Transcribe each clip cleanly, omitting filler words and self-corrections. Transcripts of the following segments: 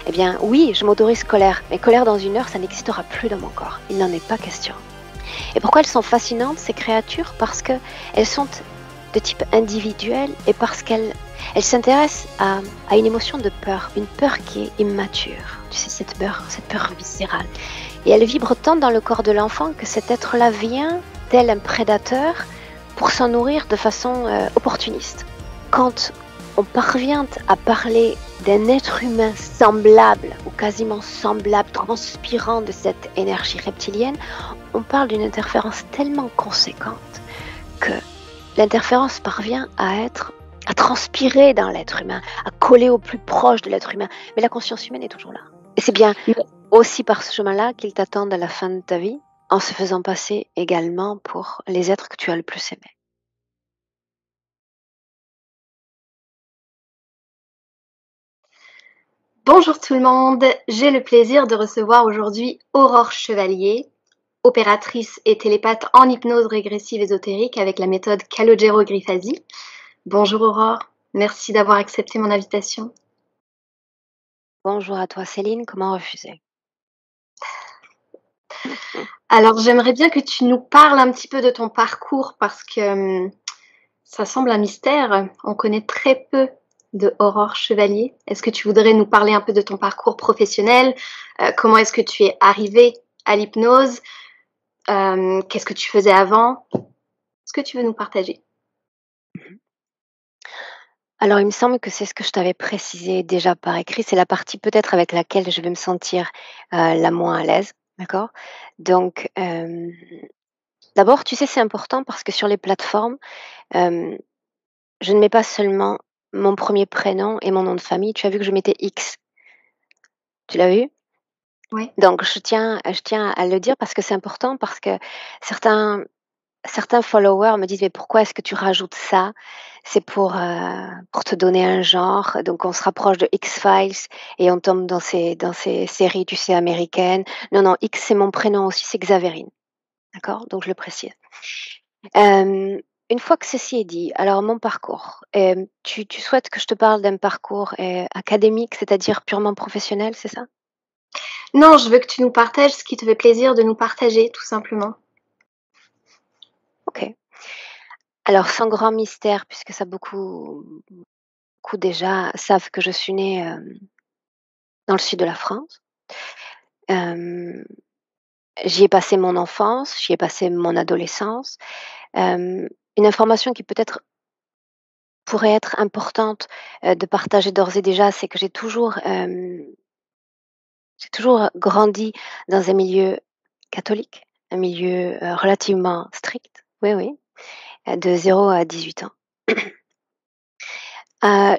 Eh bien, oui, je m'autorise colère, mais colère dans 1 heure, ça n'existera plus dans mon corps. Il n'en est pas question. Et pourquoi elles sont fascinantes, ces créatures? Parce qu'elles sont de type individuel et parce qu'elles s'intéressent à une émotion de peur, une peur qui est immature. Tu sais, cette peur viscérale. Et elle vibre tant dans le corps de l'enfant que cet être-là vient, tel un prédateur, pour s'en nourrir de façon opportuniste. Quand on parvient à parler d'un être humain semblable ou quasiment semblable, transpirant de cette énergie reptilienne, on parle d'une interférence tellement conséquente que l'interférence parvient à transpirer dans l'être humain, à coller au plus proche de l'être humain. Mais la conscience humaine est toujours là. Et c'est bien aussi par ce chemin-là qu'ils t'attendent à la fin de ta vie, en se faisant passer également pour les êtres que tu as le plus aimés. Bonjour tout le monde, j'ai le plaisir de recevoir aujourd'hui Aurore Chevalier, opératrice et télépathe en hypnose régressive ésotérique avec la méthode Calogero Griffasi. Bonjour Aurore, merci d'avoir accepté mon invitation. Bonjour à toi Céline, comment refuser? Alors j'aimerais bien que tu nous parles un petit peu de ton parcours parce que ça semble un mystère, on connaît très peu de Aurore Chevalier. Est-ce que tu voudrais nous parler un peu de ton parcours professionnel? Comment est-ce que tu es arrivée à l'hypnose? Qu'est-ce que tu faisais avant? Est-ce que tu veux nous partager? Alors, il me semble que c'est ce que je t'avais précisé déjà par écrit. C'est la partie peut-être avec laquelle je vais me sentir la moins à l'aise, d'accord? Donc, d'abord, tu sais, c'est important parce que sur les plateformes, euh, je ne mets pas seulement mon premier prénom et mon nom de famille. Tu as vu que je mettais X. Tu l'as vu? Oui. Donc, je tiens à le dire parce que c'est important parce que certains certains followers me disent: «Mais pourquoi est-ce que tu rajoutes ça?» C'est pour te donner un genre, donc on se rapproche de X-Files et on tombe dans ces séries, tu sais, américaines. Non, non, X, c'est mon prénom aussi, c'est Xavérine, d'accord? Donc je le précise. Une fois que ceci est dit, alors mon parcours, tu souhaites que je te parle d'un parcours, académique, c'est-à-dire purement professionnel, c'est ça? Non, je veux que tu nous partages ce qui te fait plaisir de nous partager, tout simplement. OK. Alors sans grand mystère, puisque ça beaucoup déjà savent que je suis née, dans le sud de la France. Hem, J'y ai passé mon enfance, j'y ai passé mon adolescence. Une information qui peut-être pourrait être importante, de partager d'ores et déjà, c'est que j'ai toujours grandi dans un milieu catholique, un milieu, relativement strict. Oui, oui, de 0 à 18 ans.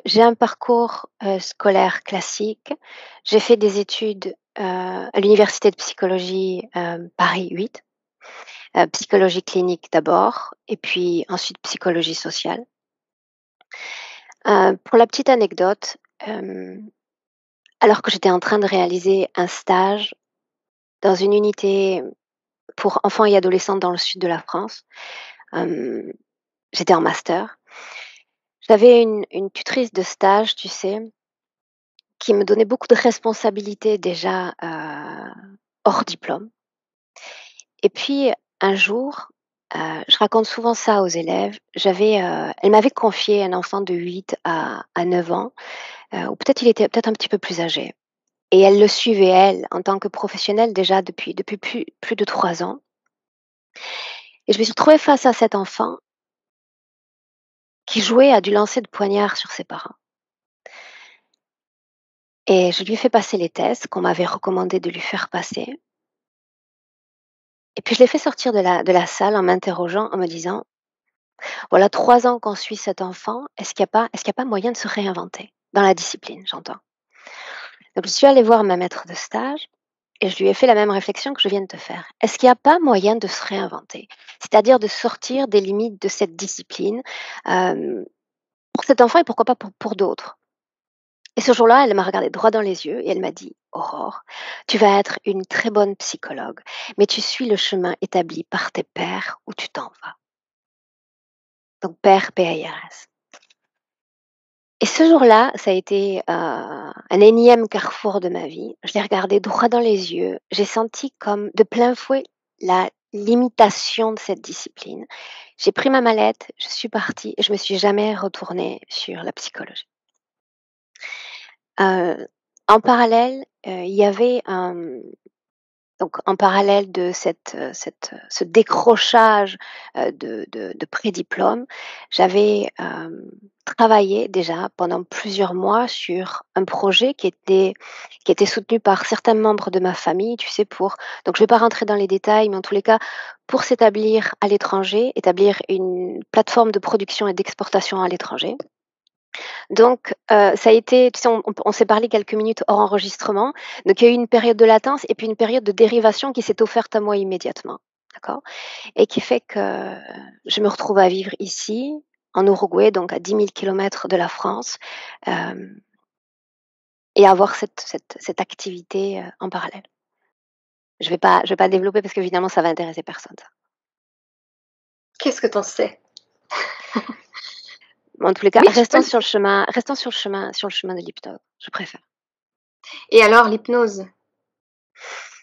J'ai un parcours, scolaire classique. J'ai fait des études, à l'université de psychologie, Paris 8, psychologie clinique d'abord et puis ensuite psychologie sociale. Pour la petite anecdote, alors que j'étais en train de réaliser un stage dans une unité pour enfants et adolescents dans le sud de la France, hem, j'étais en master. J'avais une tutrice de stage, tu sais, qui me donnait beaucoup de responsabilités déjà, hors diplôme. Et puis un jour, je raconte souvent ça aux élèves, elle m'avait confié un enfant de 8 à 9 ans, ou peut-être il était peut-être un petit peu plus âgé et elle le suivait elle, en tant que professionnelle déjà depuis plus de 3 ans et je me suis retrouvée face à cet enfant qui jouait à du lancer de poignard sur ses parents et je lui ai fait passer les tests qu'on m'avait recommandé de lui faire passer et puis je l'ai fait sortir de la salle en m'interrogeant, en me disant: «Voilà 3 ans qu'on suit cet enfant, est-ce qu'il y a pas moyen de se réinventer?» Dans la discipline, j'entends. Donc je suis allée voir ma maître de stage et je lui ai fait la même réflexion que je viens de te faire. Est-ce qu'il n'y a pas moyen de se réinventer? C'est-à-dire de sortir des limites de cette discipline, pour cet enfant et pourquoi pas pour d'autres? Et ce jour-là, elle m'a regardé droit dans les yeux et elle m'a dit: «Aurore, tu vas être une très bonne psychologue, mais tu suis le chemin établi par tes pairs ou tu t'en vas». Donc pairs, P-A-I-R-S. Et ce jour-là, ça a été, un énième carrefour de ma vie. Je l'ai regardé droit dans les yeux. J'ai senti comme de plein fouet la limitation de cette discipline. J'ai pris ma mallette, je suis partie et je me suis jamais retournée sur la psychologie. Heu, En parallèle, il y avait donc en parallèle de ce décrochage, de pré-diplôme, j'avais, travaillé déjà pendant plusieurs mois sur un projet qui était soutenu par certains membres de ma famille, tu sais, pour donc je ne vais pas rentrer dans les détails, mais en tous les cas, pour s'établir à l'étranger, établir une plateforme de production et d'exportation à l'étranger. Donc, ça a été tu sais, on s'est parlé quelques minutes hors enregistrement, donc il y a eu une période de latence et puis une période de dérivation qui s'est offerte à moi immédiatement, d'accord? Et qui fait que je me retrouve à vivre ici, en Uruguay, donc à 10 000 kilomètres de la France, hem et avoir cette activité, en parallèle. Je vais pas développer parce qu'évidemment ça va intéresser personne ça. Qu'est-ce que t'en sais? Mais en tous les cas, Oui, tu peux. restons sur le chemin de l'hypnose, je préfère. Et alors l'hypnose,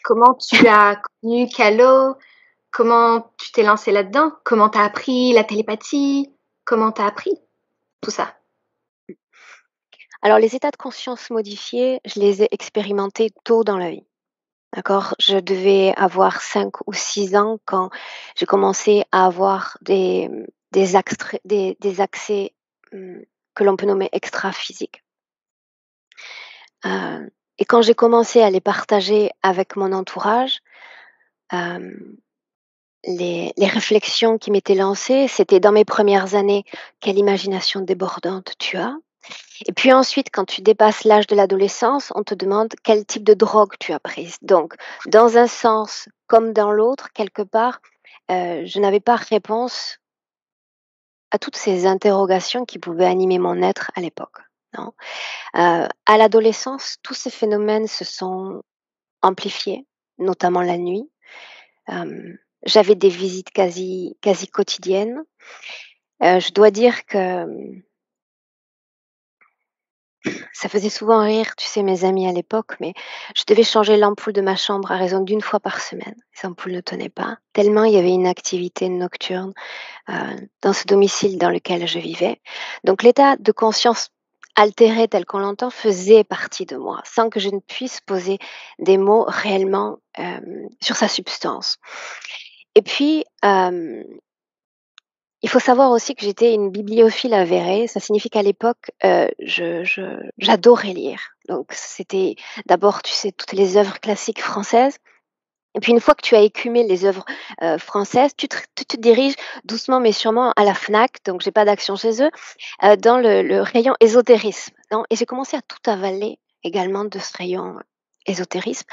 comment tu as connu Calo? Comment tu t'es lancée là-dedans? Comment tu as appris la télépathie? Comment tu as appris tout ça? Alors les états de conscience modifiés, je les ai expérimentés tôt dans la vie, d'accord? Je devais avoir 5 ou 6 ans quand j'ai commencé à avoir des accès, mmh, que l'on peut nommer extraphysiques. Heu et quand j'ai commencé à les partager avec mon entourage, hem, les réflexions qui m'étaient lancées, c'était dans mes premières années: «Quelle imagination débordante tu as!» Et puis ensuite, quand tu dépasses l'âge de l'adolescence, on te demande quel type de drogue tu as prise. Donc, dans un sens comme dans l'autre, quelque part, je n'avais pas réponse à toutes ces interrogations qui pouvaient animer mon être à l'époque, non? À l'adolescence, tous ces phénomènes se sont amplifiés, notamment la nuit. J'avais des visites quasi quotidiennes. Je dois dire que, ça faisait souvent rire, tu sais, mes amis à l'époque, mais je devais changer l'ampoule de ma chambre à raison d'une fois par semaine. Les ampoules ne tenaient pas, tellement il y avait une activité nocturne, dans ce domicile dans lequel je vivais. Donc l'état de conscience altéré tel qu'on l'entend faisait partie de moi, sans que je ne puisse poser des mots réellement, sur sa substance. Et puis, il faut savoir aussi que j'étais une bibliophile avérée. Ça signifie qu'à l'époque, j'adorais lire. Donc c'était d'abord, tu sais, toutes les œuvres classiques françaises et puis une fois que tu as écumé les œuvres, françaises, tu te diriges doucement mais sûrement à la Fnac, donc j'ai pas d'action chez eux, dans le rayon ésotérisme, non et j'ai commencé à tout avaler également de ce rayon ésotérisme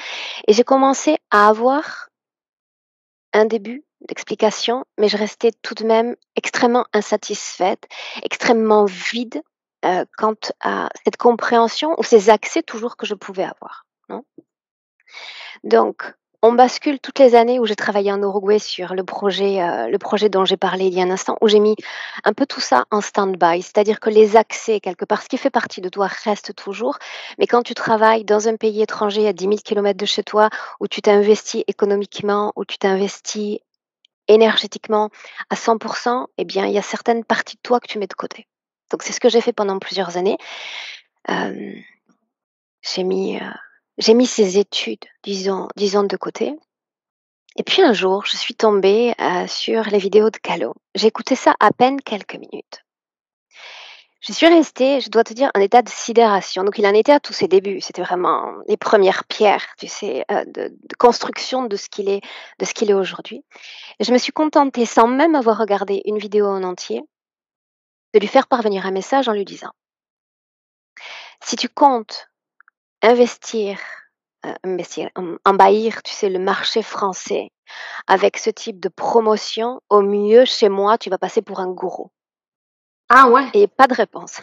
et j'ai commencé à avoir un début d'explication, mais je restais tout de même extrêmement insatisfaite, extrêmement vide, quant à cette compréhension ou ces accès toujours que je pouvais avoir, non? Donc on bascule toutes les années où j'ai travaillé en Uruguay sur le projet dont j'ai parlé il y a un instant, où j'ai mis un peu tout ça en stand-by. C'est-à-dire que les accès quelque part, ce qui fait partie de toi reste toujours, mais quand tu travailles dans un pays étranger à 10 000 kilomètres de chez toi, où tu t'investis économiquement, où tu t'investis énergétiquement à 100 eh bien, il y a certaines parties de toi que tu mets de côté. Donc c'est ce que j'ai fait pendant plusieurs années. Hem, j'ai mis, heu, j'ai mis ces études, disons de côté et puis un jour, je suis tombée, sur les vidéos de Calo. J'ai écouté ça à peine quelques minutes. Je suis restée, je dois te dire, en état de sidération. Donc il en était à tous ses débuts. C'était vraiment les premières pierres, tu sais, de construction de ce qu'il est aujourd'hui. Et je me suis contentée, sans même avoir regardé une vidéo en entier, de lui faire parvenir un message en lui disant: «Si tu comptes investir, envahir, tu sais, le marché français avec ce type de promotion, au mieux, chez moi, tu vas passer pour un gourou». Ah ouais? Et pas de réponse,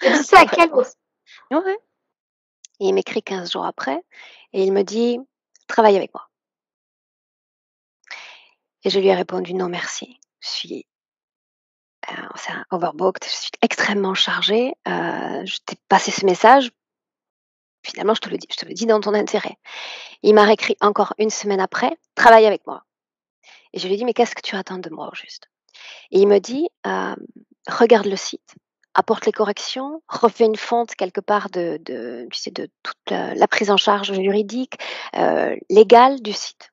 Tu as dit ça pas à de Calo? réponse. Ouais, ouais. Et il m'écrit 15 jours après et il me dit: «Travaille avec moi». Et je lui ai répondu: «Non merci, je suis, c'est un overbooked, je suis extrêmement chargée, je t'ai passé ce message, finalement je te le dis dans ton intérêt». Il m'a réécrit encore une semaine après: «Travaille avec moi». Et je lui ai dit: «Mais qu'est-ce que tu attends de moi au juste?» Et il me dit: «Regarde le site, apporte les corrections, refais une fonte quelque part de tu sais, de toute la prise en charge juridique, légale du site».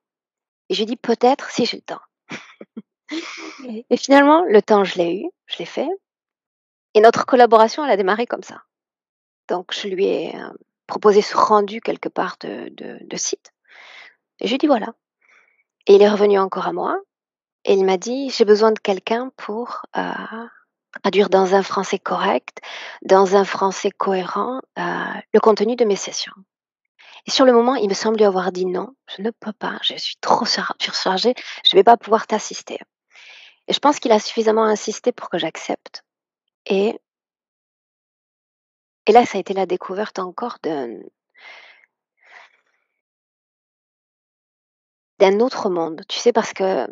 Et je lui ai dit: «Peut-être si j'ai le temps». Et finalement, le temps, je l'ai eu, je l'ai fait et notre collaboration, elle a démarré comme ça. Donc je lui ai, proposé ce rendu quelque part de site et je lui ai dit: «Voilà». Et il est revenu encore à moi et il m'a dit: «J'ai besoin de quelqu'un pour, traduire dans un français correct, dans un français cohérent, le contenu de mes sessions». Et sur le moment, il me semble lui avoir dit: «Non, je ne peux pas, je suis trop surchargée, je ne vais pas pouvoir t'assister». Et je pense qu'il a suffisamment insisté pour que j'accepte et là, ça a été la découverte encore d'un autre monde, tu sais? Parce qu'il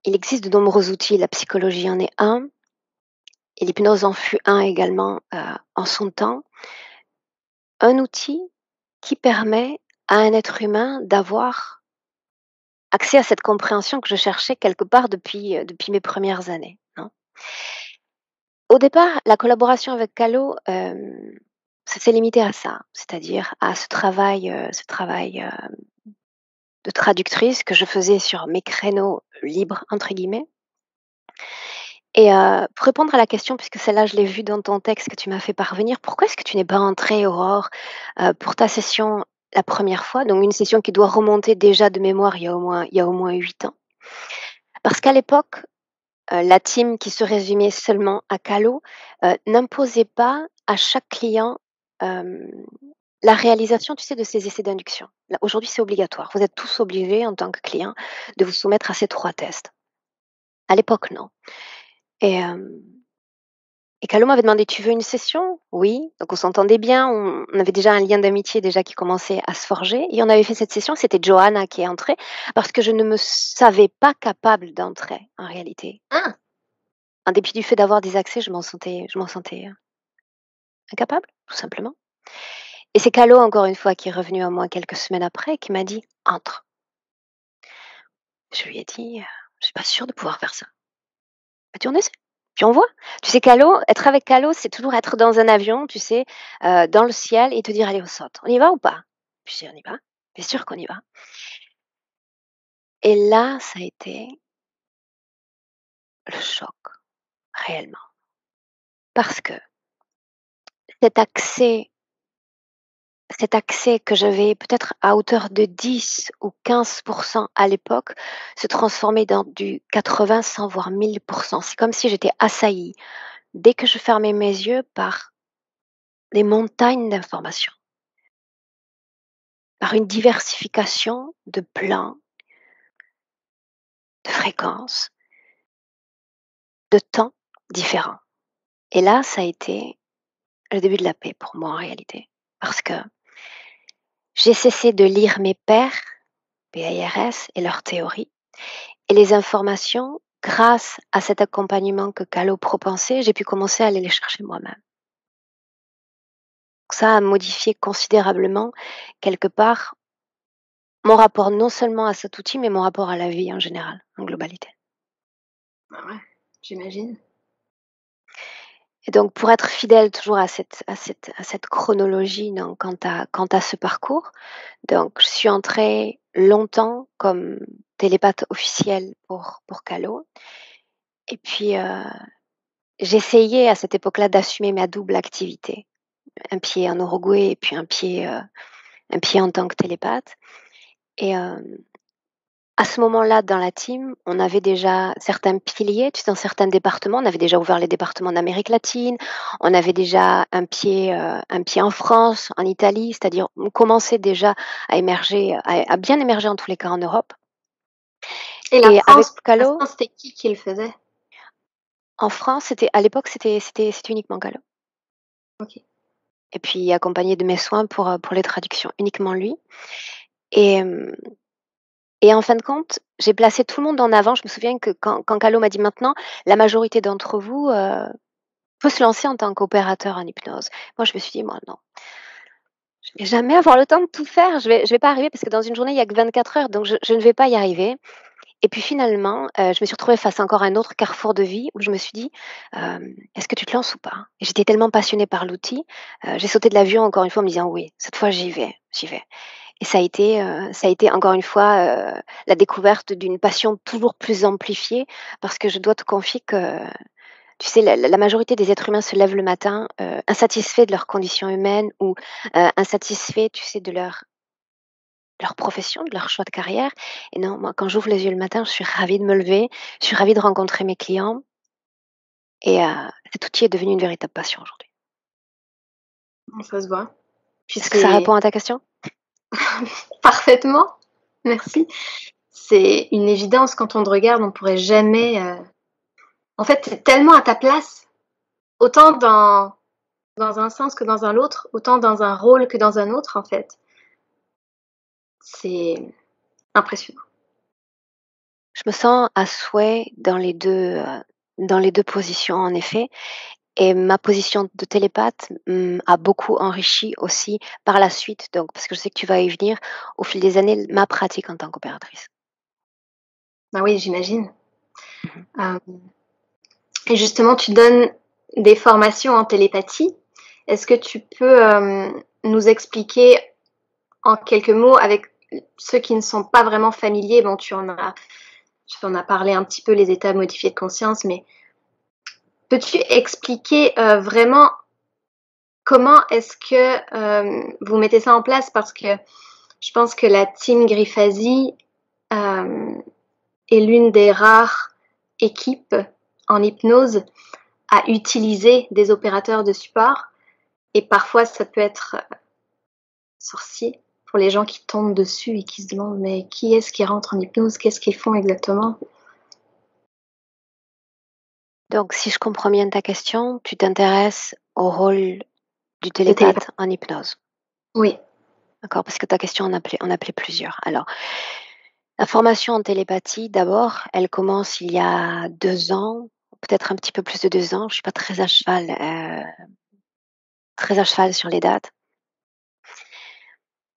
existe de nombreux outils, la psychologie en est un et l'hypnose en fut un également, en son temps. Un outil qui permet à un être humain d'avoir accès à cette compréhension que je cherchais quelque part depuis mes premières années, hein. Au départ, la collaboration avec Calo, ça s'est limité à ça, c'est-à-dire à ce travail, de traductrice que je faisais sur mes «créneaux libres» entre guillemets et pour répondre à la question, puisque celle-là je l'ai vue dans ton texte que tu m'as fait parvenir, pourquoi est-ce que tu n'es pas entrée, Aurore, pour ta session la première fois? Donc une session qui doit remonter déjà de mémoire il y a au moins 8 ans. Parce qu'à l'époque, la team qui se résumait seulement à Calo, n'imposait pas à chaque client, hem, la réalisation, tu sais, de ces essais d'induction. Là, aujourd'hui, c'est obligatoire. Vous êtes tous obligés en tant que client de vous soumettre à ces 3 tests. À l'époque, non et Calo m'avait demandé: «Tu veux une session?» «Oui», donc on s'entendait bien, on avait déjà un lien d'amitié déjà qui commençait à se forger et on avait fait cette session, c'était Johanna qui est entrée parce que je ne me savais pas capable d'entrer en réalité. Ah! En dépit du fait d'avoir des accès, je m'en sentais, incapable, tout simplement et c'est Calo encore une fois qui est revenu à moi quelques semaines après qui m'a dit: «Entre». Je lui ai dit: «Je suis pas sûre de pouvoir faire ça». Elle m'a dit: «On essaie, puis on voit». Tu sais Calo, être avec Calo, c'est toujours être dans un avion, tu sais, dans le ciel et te dire: «Allez, on saute. On y va ou pas?» Puis j'ai dit: «On y va, bien sûr qu'on y va» et là, ça a été le choc, réellement. Parce que cet accès cet accès que j'avais peut-être à hauteur de 10 ou 15% à l'époque, se transformait dans du 80, 100 voire 1000%. C'est comme si j'étais assaillie, dès que je fermais mes yeux, par des montagnes d'informations, par une diversification de plans, de fréquences, de temps différents. Et là, ça a été le début de la paix pour moi en réalité. Parce que j'ai cessé de lire mes pairs, PAIRS, et leurs théories. Et les informations, grâce à cet accompagnement que Calo propensait, j'ai pu commencer à aller les chercher moi-même. Ça a modifié considérablement, quelque part, mon rapport non seulement à cet outil, mais mon rapport à la vie en général, en globalité. Ah ouais, j'imagine. Et donc pour être fidèle toujours à cette chronologie donc quant à ce parcours, donc je suis entrée longtemps comme télépathe officielle pour Calo et puis, j'essayais à cette époque-là d'assumer ma double activité. Un pied en Uruguay et puis un pied en tant que télépathe et à ce moment-là, dans la team, on avait déjà certains piliers, tu sais, dans certains départements. On avait déjà ouvert les départements d'Amérique latine, on avait déjà un pied en France, en Italie, c'est-à-dire on commençait déjà à émerger, à bien émerger en tous les cas en Europe Et et avec La Calo, France, c'était qui le faisait? en France, c'était à l'époque, c'était uniquement Calo. OK. et puis accompagné de mes soins pour les traductions, uniquement lui. Et, et en fin de compte, j'ai placé tout le monde en avant. Je me souviens que quand Calo m'a dit: «Maintenant, la majorité d'entre vous, peut se lancer en tant qu'opérateur en hypnose». Moi, je me suis dit: «Moi, non, je vais jamais avoir le temps de tout faire. Je vais pas arriver parce que dans une journée, il y a que 24 heures, donc je ne vais pas y arriver». Et puis finalement, je me suis retrouvée face à encore un autre carrefour de vie où je me suis dit: «Est-ce que tu te lances ou pas?» Et j'étais tellement passionnée par l'outil, j'ai sauté de l'avion encore une fois en me disant: «Oui, cette fois j'y vais, j'y vais». Et ça a été encore une fois, la découverte d'une passion toujours plus amplifiée parce que je dois te confier que, tu sais, la majorité des êtres humains se lèvent le matin, insatisfaits de leurs conditions humaines ou, insatisfaits, tu sais, de leur profession, de leur choix de carrière. Et non, moi, quand j'ouvre les yeux le matin, je suis ravie de me lever, je suis ravie de rencontrer mes clients et cet outil est devenu une véritable passion aujourd'hui. Ça se voit. Puis Est-ce que ça c'est répond à ta question? parfaitement, merci. C'est une évidence quand on te regarde, on pourrait jamais, en fait, tu tellement à ta place, autant dans un sens que dans un autre, autant dans un rôle que dans un autre, en fait. C'est impressionnant. Je me sens à souhait dans les 2 positions en effet, et ma position de télépathe, a beaucoup enrichi aussi par la suite, donc parce que je sais que tu vas y venir, au fil des années, ma pratique en tant qu'opératrice. Ah oui, j'imagine. Mmh. Hem Et justement, tu donnes des formations en télépathie. Est-ce que tu peux, nous expliquer en quelques mots avec ceux qui ne sont pas vraiment familiers, bon tu en as parlé un petit peu, les états modifiés de conscience, mais peux-tu expliquer, vraiment comment est-ce que, vous mettez ça en place? Parce que je pense que la team Grifasi, hem, est l'une des rares équipes en hypnose à utiliser des opérateurs de support et parfois ça peut être sorcier pour les gens qui tombent dessus et qui se demandent: «Mais qui est-ce qui rentre en hypnose? Qu'est-ce qu'ils font exactement?» Donc si je comprends bien ta question, tu t'intéresses au rôle du De télépathie. télépathe en hypnose? Oui, D'accord, parce que ta question en appelait plusieurs. Alors, la formation en télépathie, d'abord, elle commence il y a 2 ans, peut-être un petit peu plus de 2 ans. Je suis pas très à cheval sur les dates.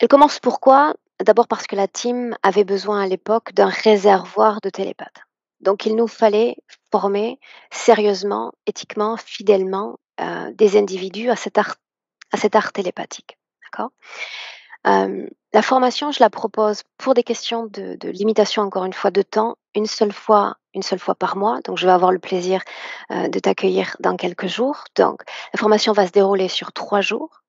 Elle commence pourquoi? D'abord parce que la team avait besoin à l'époque d'un réservoir de télépathes. Donc il nous fallait former sérieusement, éthiquement, fidèlement, des individus à cet art télépathique. D'accord? La formation, je la propose pour des questions de limitation, encore une fois, de temps, une seule fois par mois. Donc je vais avoir le plaisir, de t'accueillir dans quelques jours. Donc la formation va se dérouler sur 3 jours.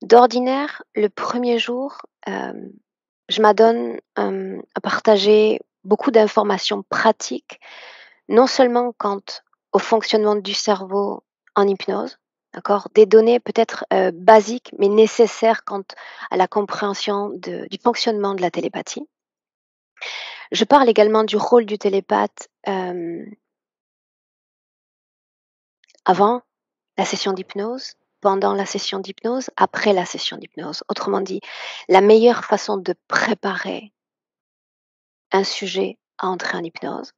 D'ordinaire, le premier jour, je m'adonne, à partager beaucoup d'informations pratiques, non seulement quant au fonctionnement du cerveau en hypnose, d'accord? Des données peut-être, basiques, mais nécessaires quant à la compréhension du fonctionnement de la télépathie. Je parle également du rôle du télépathe, avant la session d'hypnose, pendant la session d'hypnose, après la session d'hypnose. Autrement dit, la meilleure façon de préparer un sujet à entrer en hypnose,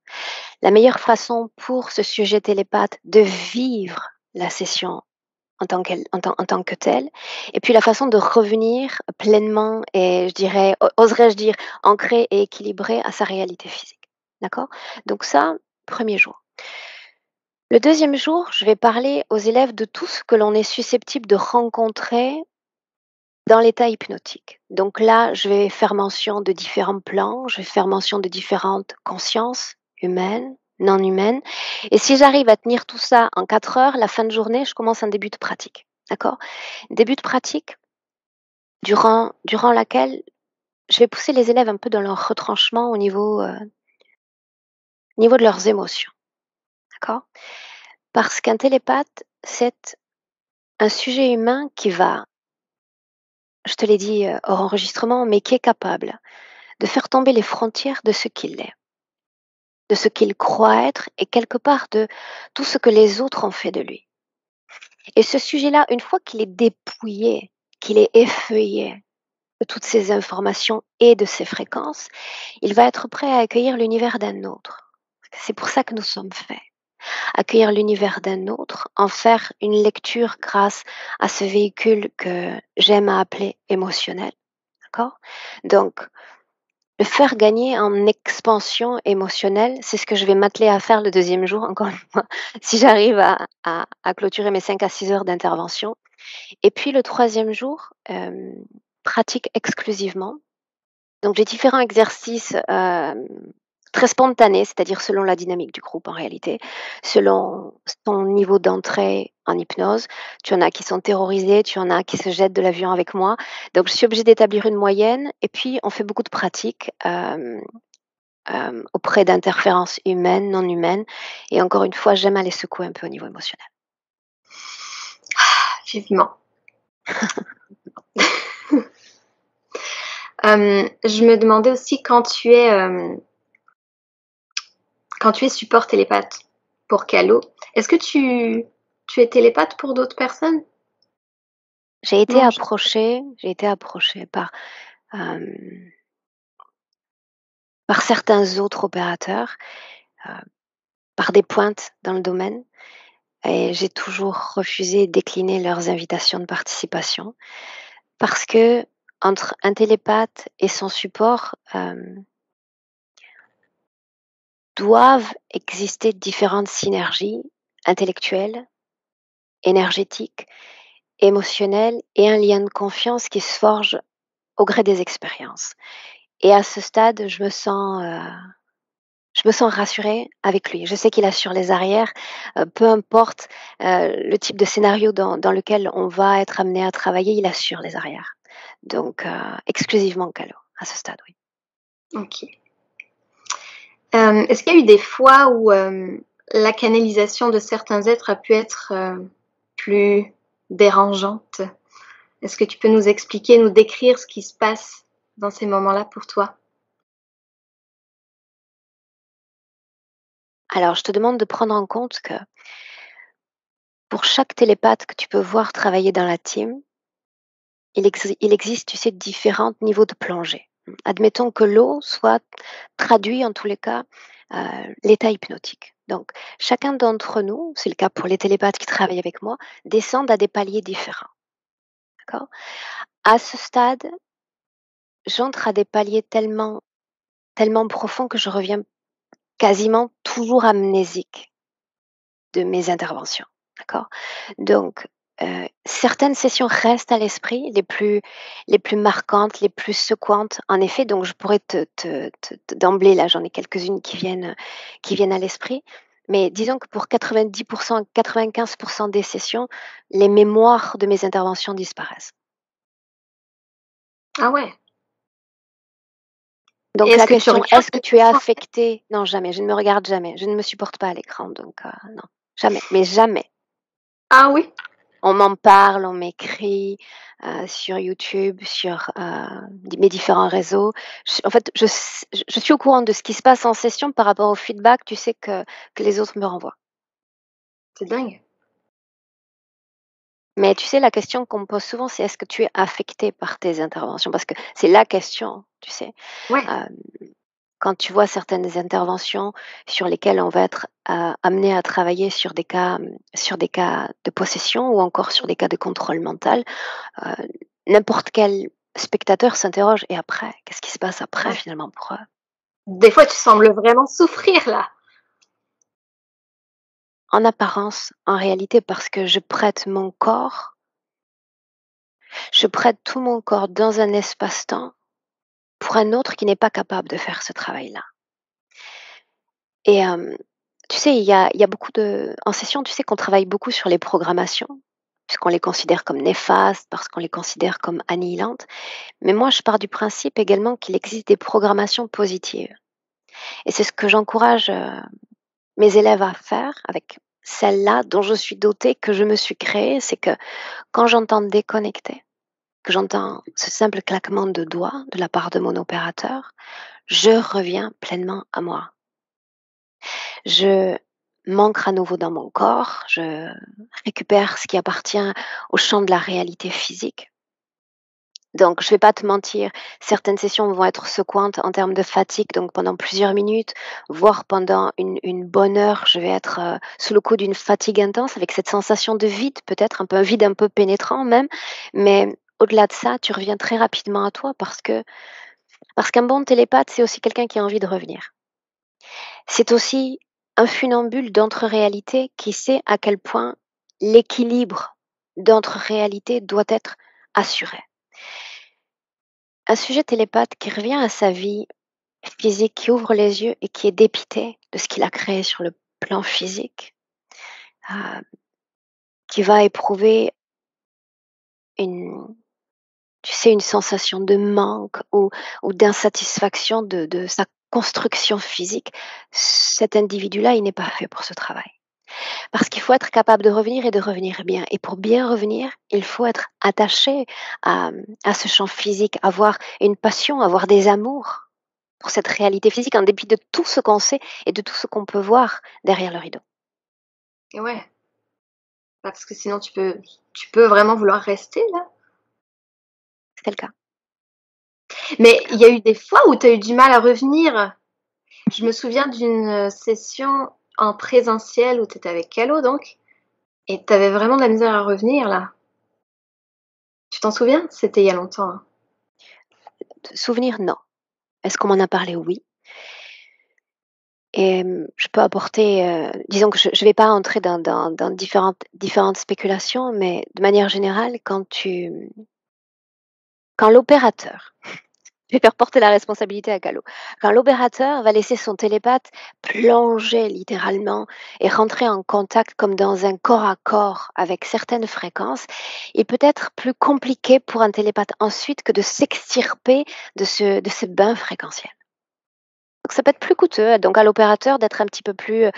la meilleure façon pour ce sujet télépathe de vivre la session en tant que telle, et puis la façon de revenir pleinement et je dirais, oserais-je dire, ancré et équilibré à sa réalité physique. D'accord? Donc ça, premier jour. Le deuxième jour, je vais parler aux élèves de tout ce que l'on est susceptible de rencontrer dans l'état hypnotique. Donc là, je vais faire mention de différents plans, je vais faire mention de différentes consciences humaines, non humaines. Et si j'arrive à tenir tout ça en 4 heures, la fin de journée, je commence un début de pratique. D'accord? Début de pratique durant laquelle je vais pousser les élèves un peu dans leur retranchement au niveau de leurs émotions. D'accord? Parce qu'un télépathe, c'est un sujet humain qui va, je te l'ai dit, hors enregistrement, mais qui est capable de faire tomber les frontières de ce qu'il est, de ce qu'il croit être et quelque part de tout ce que les autres ont fait de lui. Et ce sujet-là, une fois qu'il est dépouillé, qu'il est effeuillé de toutes ces informations et de ces fréquences, il va être prêt à accueillir l'univers d'un autre. C'est pour ça que nous sommes faits. Accueillir l'univers d'un autre, en faire une lecture grâce à ce véhicule que j'aime à appeler émotionnel. D'accord? Donc, le faire gagner en expansion émotionnelle, c'est ce que je vais m'atteler à faire le deuxième jour, encore une fois, si j'arrive à clôturer mes 5 à 6 heures d'intervention. Et puis le troisième jour, pratique exclusivement. Donc j'ai différents exercices, très spontanés, c'est-à-dire selon la dynamique du groupe en réalité, selon ton niveau d'entrée en hypnose. Tu en as qui sont terrorisés, tu en as qui se jettent de l'avion avec moi. Donc je suis obligée d'établir une moyenne et puis on fait beaucoup de pratiques, auprès d'interférences humaines, non humaines et encore une fois, j'aime aller secouer un peu au niveau émotionnel. Vivement. Je me demandais aussi quand tu es support télépathe pour Calo, est-ce que tu es télépathe pour d'autres personnes? Non, je J'ai été approchée hem, par certains autres opérateurs, heu, par des pointes dans le domaine et j'ai toujours refusé et décliné leurs invitations de participation parce qu'entre un télépathe et son support, doivent exister différentes synergies intellectuelles, énergétiques, émotionnelles et un lien de confiance qui se forge au gré des expériences et à ce stade, je me sens rassurée avec lui. Je sais qu'il assure les arrières, peu importe, le type de scénario dans lequel on va être amené à travailler, il assure les arrières. Donc exclusivement Calo, à ce stade, oui. OK. Est-ce qu'il y a eu des fois où, la canalisation de certains êtres a pu être, plus dérangeante? Est-ce que tu peux nous expliquer, nous décrire ce qui se passe dans ces moments-là pour toi? Alors je te demande de prendre en compte que pour chaque télépathe que tu peux voir travailler dans la team, il existe, tu sais, différents niveaux de plongée. Admettons que l'eau soit traduit en tous les cas, l'état hypnotique. Donc chacun d'entre nous, c'est le cas pour les télépathes qui travaillent avec moi, descendent à des paliers différents, d'accord? À ce stade, j'entre à des paliers tellement profonds que je reviens quasiment toujours amnésique de mes interventions, d'accord? Donc, certaines sessions restent à l'esprit, les plus marquantes, les plus secouantes, en effet, donc je pourrais d'emblée, là, j'en ai quelques-unes qui viennent à l'esprit, mais disons que pour 90 95 des sessions, les mémoires de mes interventions disparaissent. Ah ouais, et Donc est-ce la que tu question: regardes «Est-ce que tes tu es sessions? affecté?» Non, jamais, je ne me regarde jamais, je ne me supporte pas à l'écran, donc non, jamais, mais jamais. Ah oui? On m'en parle, on m'écrit, sur YouTube, sur, mes différents réseaux. En fait, je suis au courant de ce qui se passe en session par rapport au feedback, tu sais, que les autres me renvoient. C'est dingue. Mais tu sais, la question qu'on me pose souvent, c'est: «Est-ce que tu es affecté par tes interventions?» parce que c'est la question, tu sais? Ouais, Hem, Quand tu vois certaines interventions sur lesquelles on va être, amené à travailler sur des cas de possession ou encore sur des cas de contrôle mental, Heu, n'importe quel spectateur s'interroge: «Et après? Qu'est-ce qui se passe après ouais. finalement pour eux?» Des fois, tu sembles vraiment souffrir là. En apparence, en réalité, parce que je prête tout mon corps dans un espace-temps pour un autre qui n'est pas capable de faire ce travail-là et tu sais, il y a beaucoup de en session, tu sais qu'on travaille beaucoup sur les programmations, puisqu'on les considère comme néfastes, parce qu'on les considère comme annihilantes, mais moi je pars du principe également qu'il existe des programmations positives et c'est ce que j'encourage, mes élèves à faire avec celle-là dont je suis dotée, que je me suis créée, c'est que quand j'entends déconnecter, que j'entends ce simple claquement de doigts de la part de mon opérateur, je reviens pleinement à moi. Je m'ancre à nouveau dans mon corps, je récupère ce qui appartient au champ de la réalité physique. Donc, je vais pas te mentir, certaines sessions vont être secouantes en termes de fatigue, donc pendant plusieurs minutes, voire pendant une bonne heure, je vais être, sous le coup d'une fatigue intense avec cette sensation de vide peut-être, un vide un peu pénétrant même. Mais au-delà de ça, tu reviens très rapidement à toi parce qu'un bon télépathe, c'est aussi quelqu'un qui a envie de revenir. C'est aussi un funambule d'entre réalités qui sait à quel point l'équilibre d'entre réalités doit être assuré. Un sujet télépathe qui revient à sa vie physique, qui ouvre les yeux et qui est dépité de ce qu'il a créé sur le plan physique, heu, qui va éprouver une une sensation de manque ou d'insatisfaction de sa construction physique. Cet individu-là, il n'est pas fait pour ce travail. Parce qu'il faut être capable de revenir et de revenir bien. Et pour bien revenir, il faut être attaché à ce champ physique, avoir une passion, avoir des amours pour cette réalité physique, en dépit de tout ce qu'on sait et de tout ce qu'on peut voir derrière le rideau. Et ouais, parce que sinon tu peux vraiment vouloir rester là. C'était le cas. Mais il y a eu des fois où tu as eu du mal à revenir. Je me souviens d'une session en présentiel où tu étais avec Calo donc, et tu avais vraiment de la misère à revenir là. Tu t'en souviens? C'était il y a longtemps, hein. Souvenir, non. Est-ce qu'on m'en a parlé? Oui. Et je peux apporter, disons que je ne vais pas entrer dans différentes spéculations, mais de manière générale, quand l'opérateur je vais faire porter la responsabilité à Calo. Quand l'opérateur va laisser son télépathe plonger littéralement et rentrer en contact comme dans un corps à corps avec certaines fréquences, il peut être plus compliqué pour un télépathe ensuite que de s'extirper de ce bain fréquentiel. Donc ça peut être plus coûteux, donc à l'opérateur d'être un petit peu plus,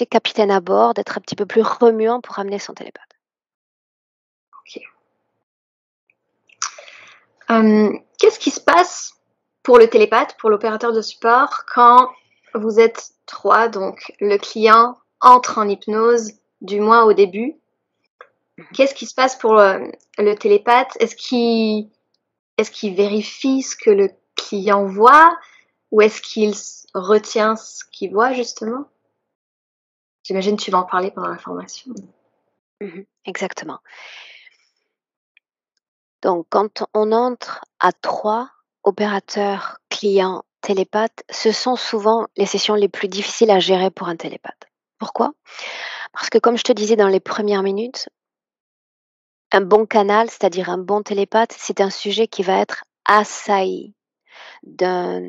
capitaine à bord, d'être un petit peu plus remuant pour amener son télépathe. OK. Qu'est-ce qui se passe pour le télépathe, pour l'opérateur de support, quand vous êtes 3, donc le client entre en hypnose, du moins au début? Qu'est-ce qui se passe pour, le télépathe? Est-ce qu'il vérifie ce que le client voit? Ou est-ce qu'il retient ce qu'il voit justement? J'imagine que tu vas en parler pendant la formation. Exactement. Donc quand on entre à 3 opérateurs, clients, télépathes, ce sont souvent les sessions les plus difficiles à gérer pour un télépathe. Pourquoi? Parce que comme je te disais dans les premières minutes, un bon canal, c'est-à-dire un bon télépathe, c'est un sujet qui va être assailli d'un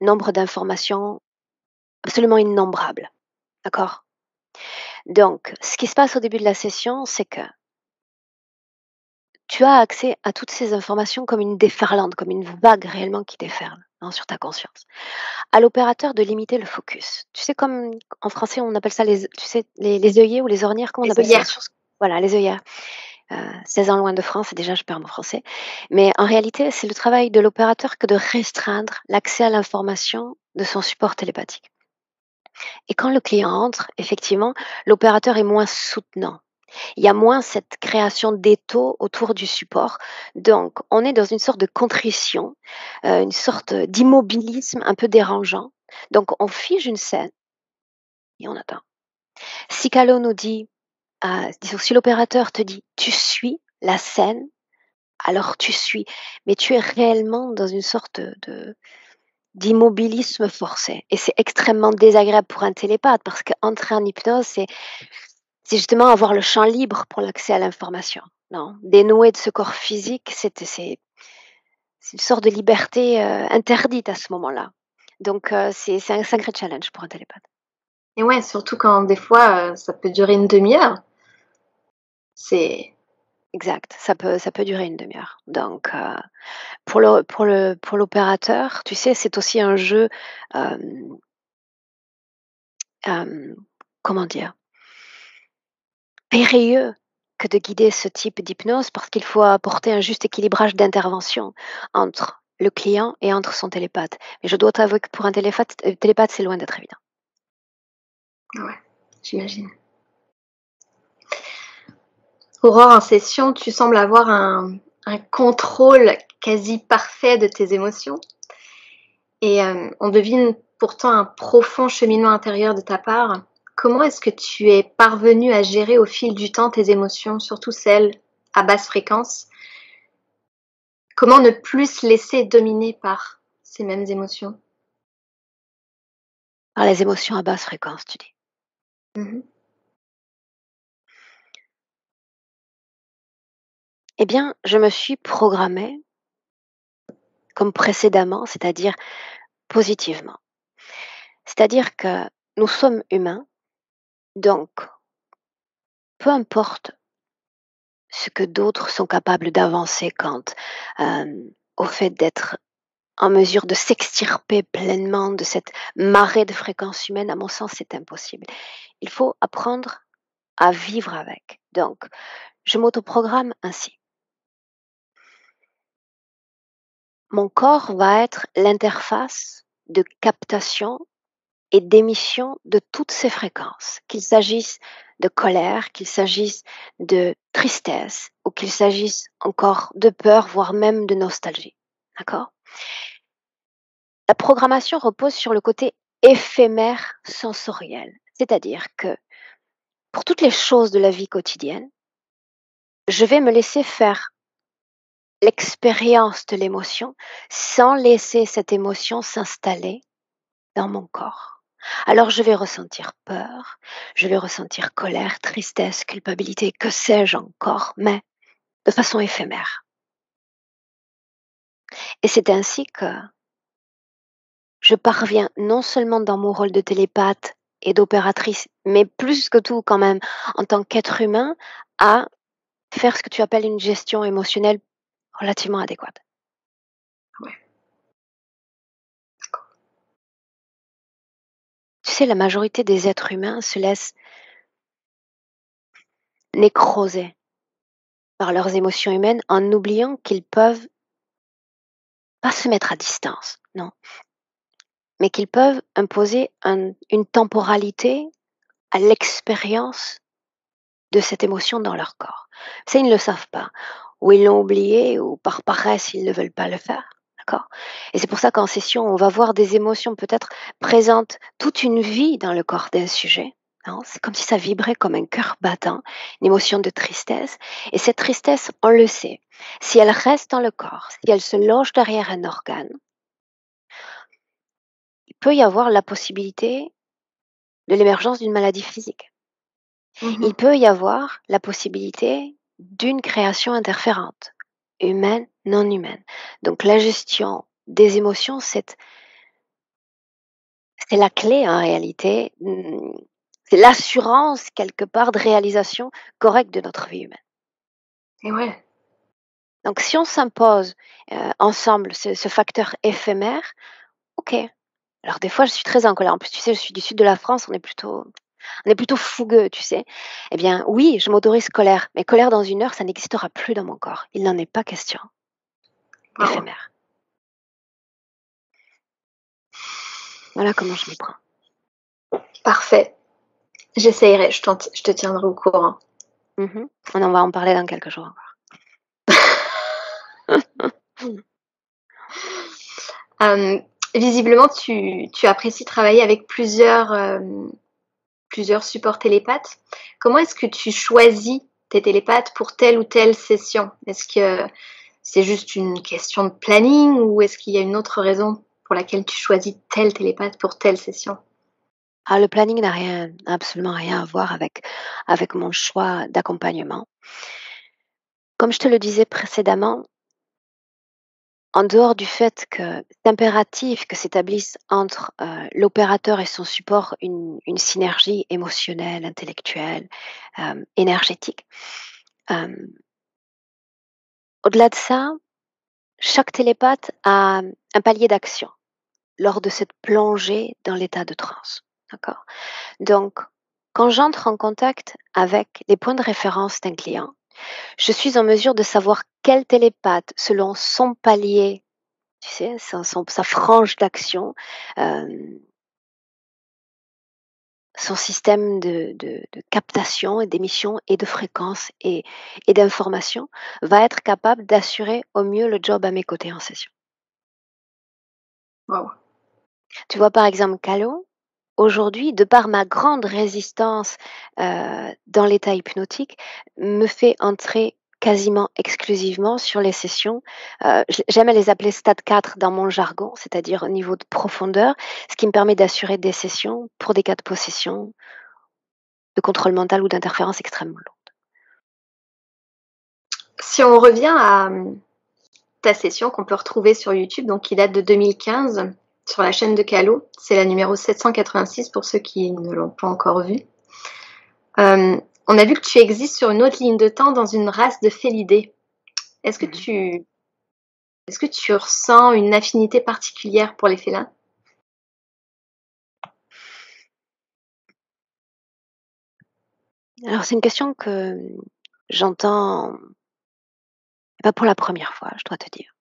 nombre d'informations absolument innombrables, d'accord? Donc ce qui se passe au début de la session, c'est que tu as accès à toutes ces informations comme une déferlante, comme une vague réellement qui déferle, hein, sur ta conscience. À l'opérateur de limiter le focus. Tu sais, comme en français, on appelle ça les œillets ou les ornières, comment on Les appelle ça? œillères. Voilà, les œillères. 16 ans loin de France et déjà je perds mon français. Mais en réalité, c'est le travail de l'opérateur que de restreindre l'accès à l'information de son support télépathique. Et quand le client entre, effectivement, l'opérateur est moins soutenant. Il y a moins cette création d'étau autour du support. Donc, on est dans une sorte de contrition, une sorte d'immobilisme un peu dérangeant. Donc, on fige une scène et on attend. Si Calo nous dit, disons, si l'opérateur te dit, tu suis la scène, alors tu suis, mais tu es réellement dans une sorte d'immobilisme forcé. Et c'est extrêmement désagréable pour un télépathe parce qu'entrer en hypnose, c'est justement avoir le champ libre pour l'accès à l'information, non? Dénoué de ce corps physique, c'est une sorte de liberté, interdite à ce moment-là. Donc c'est un sacré challenge pour un télépathe. Et ouais, surtout quand des fois, ça peut durer une demi-heure. C'est Exact, ça peut durer une demi heure. Donc pour l'opérateur, tu sais, c'est aussi un jeu, hem, hem, comment dire? Périlleux que de guider ce type d'hypnose parce qu'il faut apporter un juste équilibrage d'intervention entre le client et entre son télépathe. Mais je dois t'avouer que pour un télépathe, c'est loin d'être évident. ouais. j'imagine. Aurore, en session, tu sembles avoir un contrôle quasi parfait de tes émotions et on devine pourtant un profond cheminement intérieur de ta part. Comment est-ce que tu es parvenue à gérer au fil du temps tes émotions, surtout celles à basse fréquence? Comment ne plus se laisser dominer par ces mêmes émotions? Par les émotions à basse fréquence, tu dis. Mmh. Eh bien, je me suis programmée comme précédemment, c'est-à-dire positivement. C'est-à-dire que nous sommes humains, donc peu importe ce que d'autres sont capables d'avancer quant, au fait d'être en mesure de s'extirper pleinement de cette marée de fréquences humaines, à mon sens, c'est impossible. Il faut apprendre à vivre avec. Donc, je m'autoprogramme ainsi. Mon corps va être l'interface de captation et d'émission de toutes ces fréquences, qu'il s'agisse de colère, qu'il s'agisse de tristesse ou qu'il s'agisse encore de peur, voire même de nostalgie. D'accord? La programmation repose sur le côté éphémère sensoriel, c'est-à-dire que pour toutes les choses de la vie quotidienne, je vais me laisser faire l'expérience de l'émotion sans laisser cette émotion s'installer dans mon corps. Alors je vais ressentir peur, je vais ressentir colère, tristesse, culpabilité, que sais-je encore, mais de façon éphémère. Et c'est ainsi que je parviens non seulement dans mon rôle de télépathe et d'opératrice, mais plus que tout quand même en tant qu'être humain, à faire ce que tu appelles une gestion émotionnelle relativement adéquate. Ouais. Tu sais, la majorité des êtres humains se laissent nécroser par leurs émotions humaines en oubliant qu'ils peuvent pas se mettre à distance, non, mais qu'ils peuvent imposer une temporalité à l'expérience de cette émotion dans leur corps. Ça, ils ne le savent pas, ou ils l'ont oublié, ou par paresse, ils ne veulent pas le faire. D'accord. Et c'est pour ça qu'en session, on va voir des émotions peut-être présentes toute une vie dans le corps d'un sujet. Non, c'est comme si ça vibrait comme un cœur battant, une émotion de tristesse. Et cette tristesse, on le sait, si elle reste dans le corps, si elle se loge derrière un organe, il peut y avoir la possibilité de l'émergence d'une maladie physique. Mmh. Il peut y avoir la possibilité d'une création interférente, humaine, non humaine. Donc la gestion des émotions, c'est la clé en réalité, c'est l'assurance quelque part de réalisation correcte de notre vie humaine. Et ouais. Donc si on s'impose ensemble ce facteur éphémère, ok. Alors des fois je suis très en colère. En plus tu sais, je suis du sud de la France, on est plutôt fougueux, tu sais. Eh bien, oui, je m'autorise colère, mais colère dans une heure, ça n'existera plus dans mon corps. Il n'en est pas question. Waouh. Éphémère. Voilà comment je m'y prends. Parfait. J'essayerai, je te tiendrai au courant. On en va en parler dans quelques jours encore. Visiblement, tu apprécies travailler avec plusieurs supports télépathes. Comment est-ce que tu choisis tes télépathes pour telle ou telle session? Est-ce que c'est juste une question de planning ou est-ce qu'il y a une autre raison pour laquelle tu choisis tel télépathe pour telle session? Ah, le planning n'a absolument rien à voir avec mon choix d'accompagnement. Comme je te le disais précédemment, en dehors du fait que c'est impératif que s'établisse entre l'opérateur et son support une synergie émotionnelle, intellectuelle, énergétique. euh, Au-delà de ça, chaque télépathe a un palier d'action lors de cette plongée dans l'état de transe. D'accord. Donc, quand j'entre en contact avec les points de référence d'un client, je suis en mesure de savoir quel télépathe, selon son palier, tu sais, sa frange d'action, euh, son système de captation et d'émission et de fréquence et d'information va être capable d'assurer au mieux le job à mes côtés en session. Waouh. Tu vois, par exemple, Calo, aujourd'hui, de par ma grande résistance, dans l'état hypnotique, me fait entrer quasiment exclusivement sur les sessions, j'aime à les appeler stade 4 dans mon jargon, c'est-à-dire au niveau de profondeur, ce qui me permet d'assurer des sessions pour des cas de possession, de contrôle mental ou d'interférence extrêmement lourds. Si on revient à ta session qu'on peut retrouver sur YouTube, donc qui date de 2015 sur la chaîne de Calo, c'est la numéro 786 pour ceux qui ne l'ont pas encore vue. On a vu que tu existes sur une autre ligne de temps dans une race de félidés. Est-ce que Mmh. tu ressens une affinité particulière pour les félins? Alors c'est une question que j'entends pas pour la première fois, je dois te dire.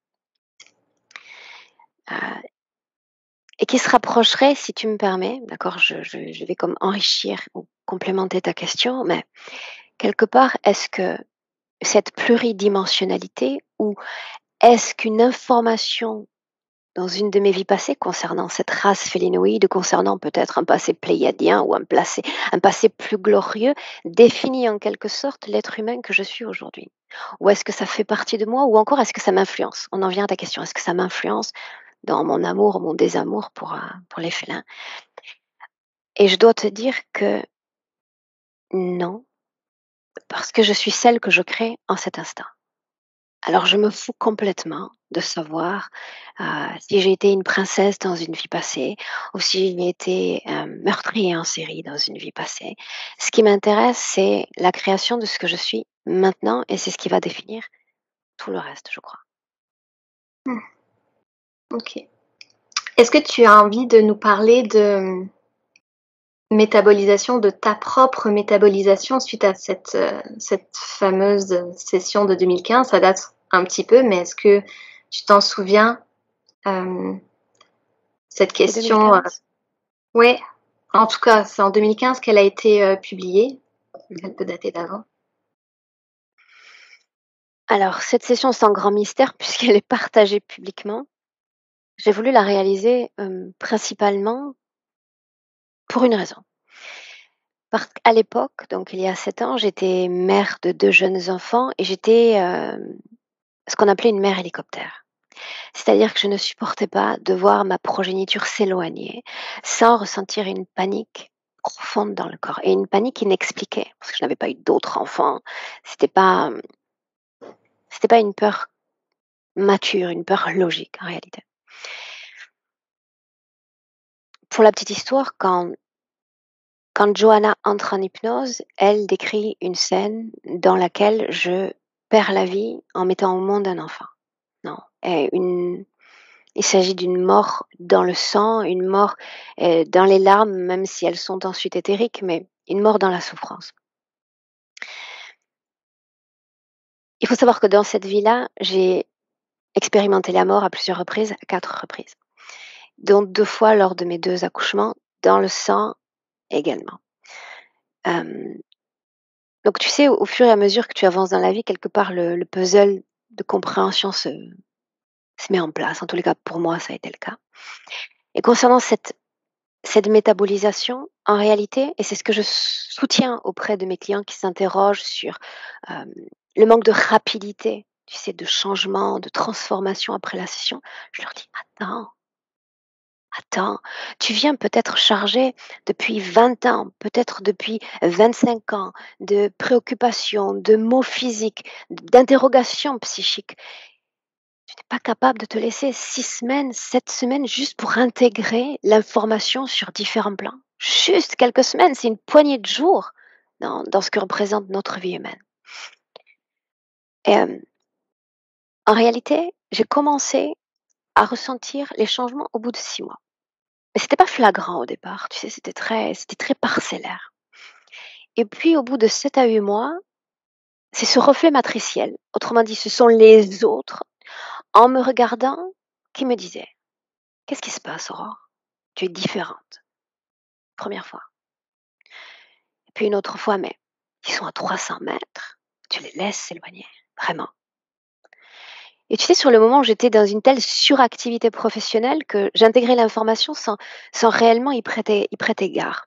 Et qui se rapprocherait, si tu me permets, d'accord, je vais comme enrichir ou complémenter ta question, mais quelque part, est-ce que cette pluridimensionnalité ou est-ce qu'une information dans une de mes vies passées concernant cette race félinoïde, concernant peut-être un passé pléiadien ou un passé plus glorieux, définit en quelque sorte l'être humain que je suis aujourd'hui? Ou est-ce que ça fait partie de moi ou encore est-ce que ça m'influence? On en vient à ta question, est-ce que ça m'influence dans mon amour, mon désamour pour les félins? Et je dois te dire que non, parce que je suis celle que je crée en cet instant. Alors je me fous complètement de savoir, si j'ai été une princesse dans une vie passée ou si j'ai été un meurtrier en série dans une vie passée. Ce qui m'intéresse, c'est la création de ce que je suis maintenant et c'est ce qui va définir tout le reste, je crois. Mmh, OK. Est-ce que tu as envie de nous parler de métabolisation, de ta propre métabolisation suite à cette fameuse session de 2015? Ça date un petit peu, mais est-ce que tu t'en souviens? Hem, cette C'est question, 2015? ouais, en tout cas, c'est en 2015 qu'elle a été, publiée. Mmh. Elle peut dater d'avant. Alors cette session, c'est un grand mystère puisqu'elle est partagée publiquement. J'ai voulu la réaliser, principalement pour une raison. Parce qu'à l'époque, donc il y a 7 ans, j'étais mère de 2 jeunes enfants et j'étais, ce qu'on appelait une mère hélicoptère. C'est-à-dire que je ne supportais pas de voir ma progéniture s'éloigner sans ressentir une panique profonde dans le corps et une panique inexpliquée parce que je n'avais pas eu d'autres enfants. C'était pas, c'était pas une peur mature, une peur logique en réalité. Pour la petite histoire, quand Johanna entre en hypnose, elle décrit une scène dans laquelle je perds la vie en mettant au monde un enfant. Non, il s'agit d'une mort dans le sang, une mort, dans les larmes, même si elles sont ensuite éthériques, mais une mort dans la souffrance. Il faut savoir que dans cette vie-là, j'ai expérimenté la mort à plusieurs reprises, à 4 reprises, dont 2 fois lors de mes 2 accouchements, dans le sang également. Hem Donc tu sais, au fur et à mesure que tu avances dans la vie, quelque part le puzzle de compréhension se met en place. En tous les cas, pour moi, ça a été le cas. Et concernant cette métabolisation, en réalité, et c'est ce que je soutiens auprès de mes clients qui s'interrogent sur, hem, le manque de rapidité, tu sais, de changement, de transformation après la session, je leur dis: «Attends, attends, tu viens peut-être chargé depuis 20 ans, peut-être depuis 25 ans de préoccupations, de maux physiques, d'interrogations psychiques. Tu n'es pas capable de te laisser 6 semaines, 7 semaines juste pour intégrer l'information sur différents plans. Juste quelques semaines, c'est une poignée de jours dans ce que représente notre vie humaine. Et en réalité, j'ai commencé à ressentir les changements au bout de 6 mois. Mais c'était pas flagrant au départ, tu sais, c'était très parcellaire. Et puis au bout de 7 à 8 mois, c'est ce reflet matriciel, autrement dit, ce sont les autres, en me regardant, qui me disaient: «Qu'est-ce qui se passe Aurore? Tu es différente, première fois. puis une autre fois, mais ils sont à 300 mètres, tu les laisses s'éloigner, vraiment. Et tu sais, sur le moment, j'étais dans une telle suractivité professionnelle que j'intégrais l'information sans réellement y prêter garde.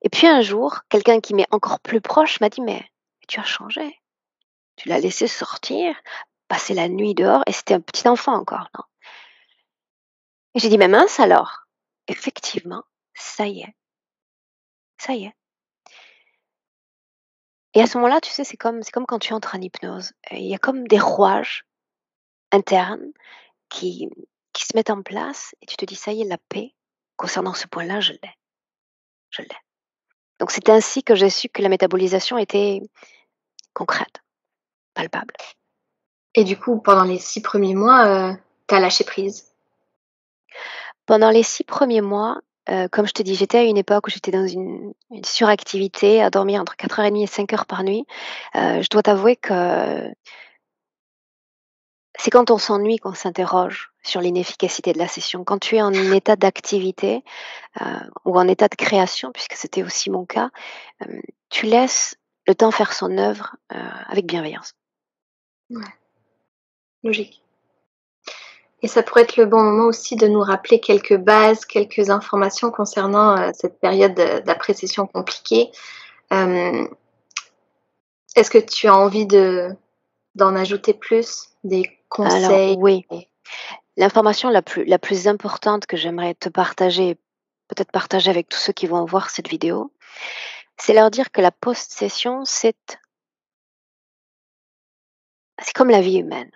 Et puis un jour, quelqu'un qui m'est encore plus proche m'a dit, mais tu as changé. Tu l'as laissé sortir, passer la nuit dehors, et c'était un petit enfant encore, non? Et j'ai dit, mais mince alors. Effectivement, ça y est, ça y est. Et à ce moment-là, tu sais, c'est comme quand tu entres en hypnose. Il y a comme des rouages internes qui, qui se mettent en place et tu te dis, ça y est, la paix, concernant ce point-là, je l'ai, je l'ai. Donc c'est ainsi que j'ai su que la métabolisation était concrète, palpable. Et du coup, pendant les 6 premiers mois, tu as lâché prise? Pendant les 6 premiers mois, comme je te dis, j'étais à une époque où j'étais dans une suractivité, à dormir entre 4h30 et 5 heures par nuit. Je dois t'avouer que c'est quand on s'ennuie qu'on s'interroge sur l'inefficacité de la session. Quand tu es en état d'activité, heu, ou en état de création, puisque c'était aussi mon cas, tu laisses le temps faire son œuvre, avec bienveillance. Ouais, logique. Et ça pourrait être le bon moment aussi de nous rappeler quelques bases, quelques informations concernant, cette période, d'après-session compliquée. Hem, Est-ce que tu as envie d'en ajouter plus? Des Alors conseils? oui, l'information la plus importante que j'aimerais te partager, peut-être partager avec tous ceux qui vont voir cette vidéo, c'est leur dire que la post-session, c'est comme la vie humaine.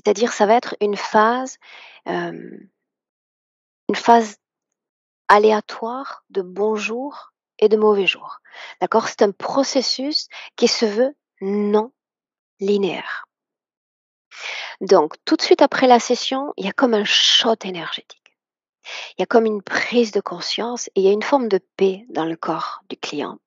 C'est-à-dire, ça va être hem, une phase aléatoire de bons jours et de mauvais jours. D'accord? C'est un processus qui se veut non linéaire. Donc, tout de suite après la session, il y a comme un shot énergétique. Il y a comme une prise de conscience et il y a une forme de paix dans le corps du client.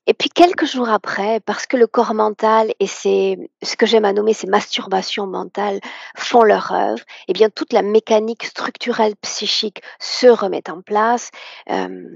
Et puis quelques jours après, parce que le corps mental et ce que j'aime à nommer ces masturbations mentales font leur œuvre, eh bien toute la mécanique structurelle psychique se remet en place. Hem,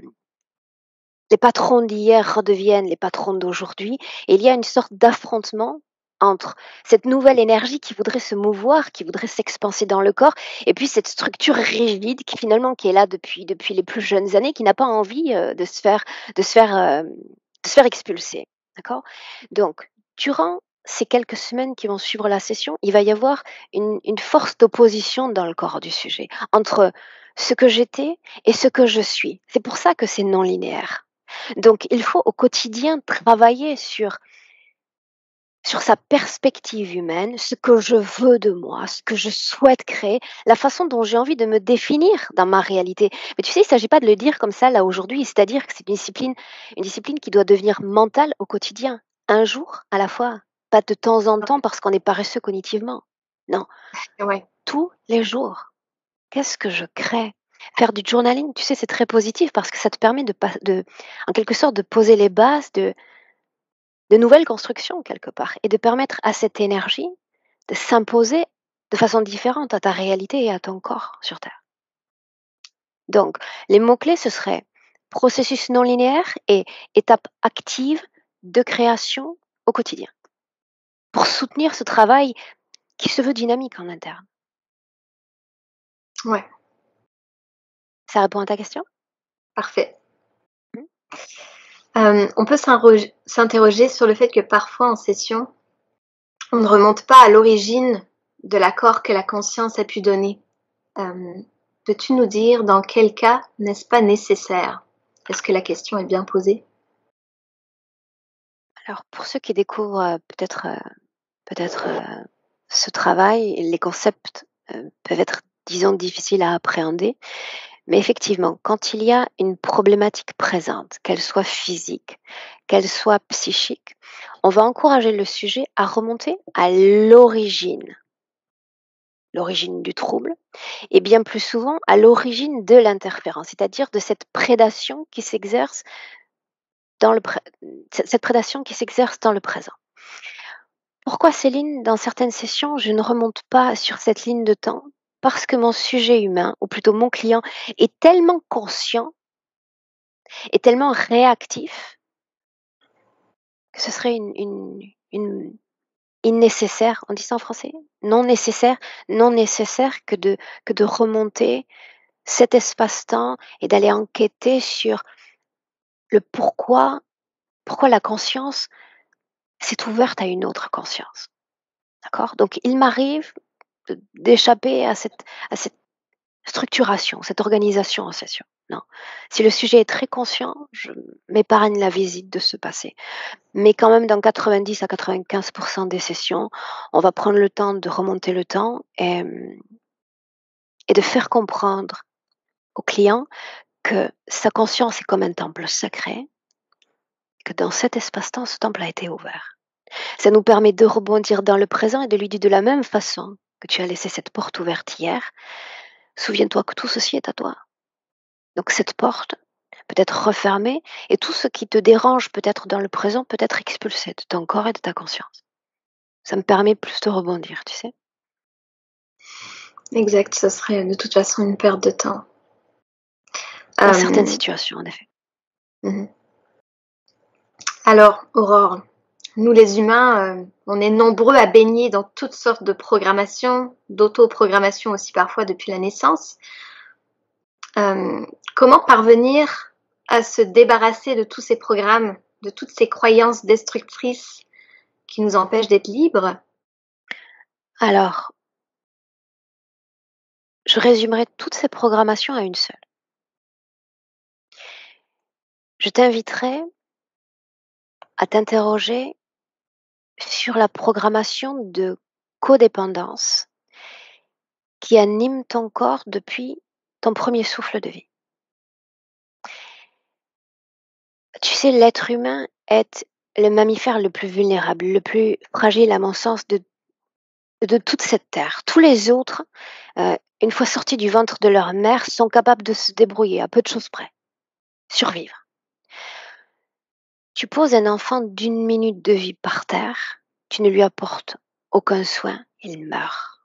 les patrons d'hier redeviennent les patrons d'aujourd'hui et il y a une sorte d'affrontement entre cette nouvelle énergie qui voudrait se mouvoir, qui voudrait s'expanser dans le corps et puis cette structure rigide qui est là depuis les plus jeunes années, qui n'a pas envie, de se faire, de se faire expulser, d'accord? Donc durant ces quelques semaines qui vont suivre la session, il va y avoir une force d'opposition dans le corps du sujet, entre ce que j'étais et ce que je suis. C'est pour ça que c'est non linéaire. Donc il faut au quotidien travailler sur sa perspective humaine, ce que je veux de moi, ce que je souhaite créer, la façon dont j'ai envie de me définir dans ma réalité. Mais tu sais, il ne s'agit pas de le dire comme ça là aujourd'hui, c'est-à-dire que c'est une discipline qui doit devenir mentale au quotidien, un jour à la fois, pas de temps en temps parce qu'on est paresseux cognitivement. Non, Ouais, tous les jours. Qu'est-ce que je crée? Faire du journaling, tu sais, c'est très positif parce que ça te permet en quelque sorte, de poser les bases de nouvelles constructions quelque part et de permettre à cette énergie de s'imposer de façon différente à ta réalité et à ton corps sur Terre. Donc, les mots-clés, ce serait processus non linéaire et étape active de création au quotidien pour soutenir ce travail qui se veut dynamique en interne. ouais, Ça répond à ta question? parfait. Mmh. On peut s'interroger sur le fait que parfois en session, on ne remonte pas à l'origine de l'accord que la conscience a pu donner. Peux-tu nous dire dans quel cas n'est-ce pas nécessaire? Est-ce que la question est bien posée? Alors pour ceux qui découvrent, ce travail, les concepts, peuvent être, disons, difficiles à appréhender. Mais effectivement, quand il y a une problématique présente, qu'elle soit physique, qu'elle soit psychique, on va encourager le sujet à remonter à l'origine du trouble, et bien plus souvent à l'origine de l'interférence, c'est-à-dire de cette prédation qui s'exerce dans cette prédation qui s'exerce dans le présent. Pourquoi Céline, dans certaines sessions, je ne remonte pas sur cette ligne de temps? Parce que mon sujet humain, ou plutôt mon client, est tellement conscient, est tellement réactif que ce serait une nécessaire, on dit ça en français? Non nécessaire que de remonter cet espace-temps et d'aller enquêter sur le pourquoi la conscience s'est ouverte à une autre conscience. D'accord? Donc il m'arrive d'échapper à cette structuration, cette organisation en session. Non. Si le sujet est très conscient, je m'épargne la visite de ce passé. Mais quand même, dans 90 à 95 des sessions, on va prendre le temps de remonter le temps et de faire comprendre au client que sa conscience est comme un temple sacré, que dans cet espace-temps, ce temple a été ouvert. Ça nous permet de rebondir dans le présent et de lui dire de la même façon que tu as laissé cette porte ouverte hier, souviens-toi que tout ceci est à toi. Donc cette porte peut être refermée et tout ce qui te dérange peut-être dans le présent peut être expulsé de ton corps et de ta conscience. Ça me permet plus de rebondir, tu sais. Exact, ce serait de toute façon une perte de temps. Dans certaines situations, en effet. Alors, Aurore, nous les humains, on est nombreux à baigner dans toutes sortes de programmations, d'autoprogrammation aussi parfois depuis la naissance. Comment parvenir à se débarrasser de tous ces programmes, de toutes ces croyances destructrices qui nous empêchent d'être libres? Alors, je résumerai toutes ces programmations à une seule. Je t'inviterai à t'interroger sur la programmation de codépendance qui anime ton corps depuis ton premier souffle de vie. Tu sais, l'être humain est le mammifère le plus vulnérable, le plus fragile à mon sens de toute cette terre. Tous les autres, une fois sortis du ventre de leur mère, sont capables de se débrouiller à peu de choses près, survivre. Tu poses un enfant d'1 minute de vie par terre, tu ne lui apportes aucun soin, il meurt.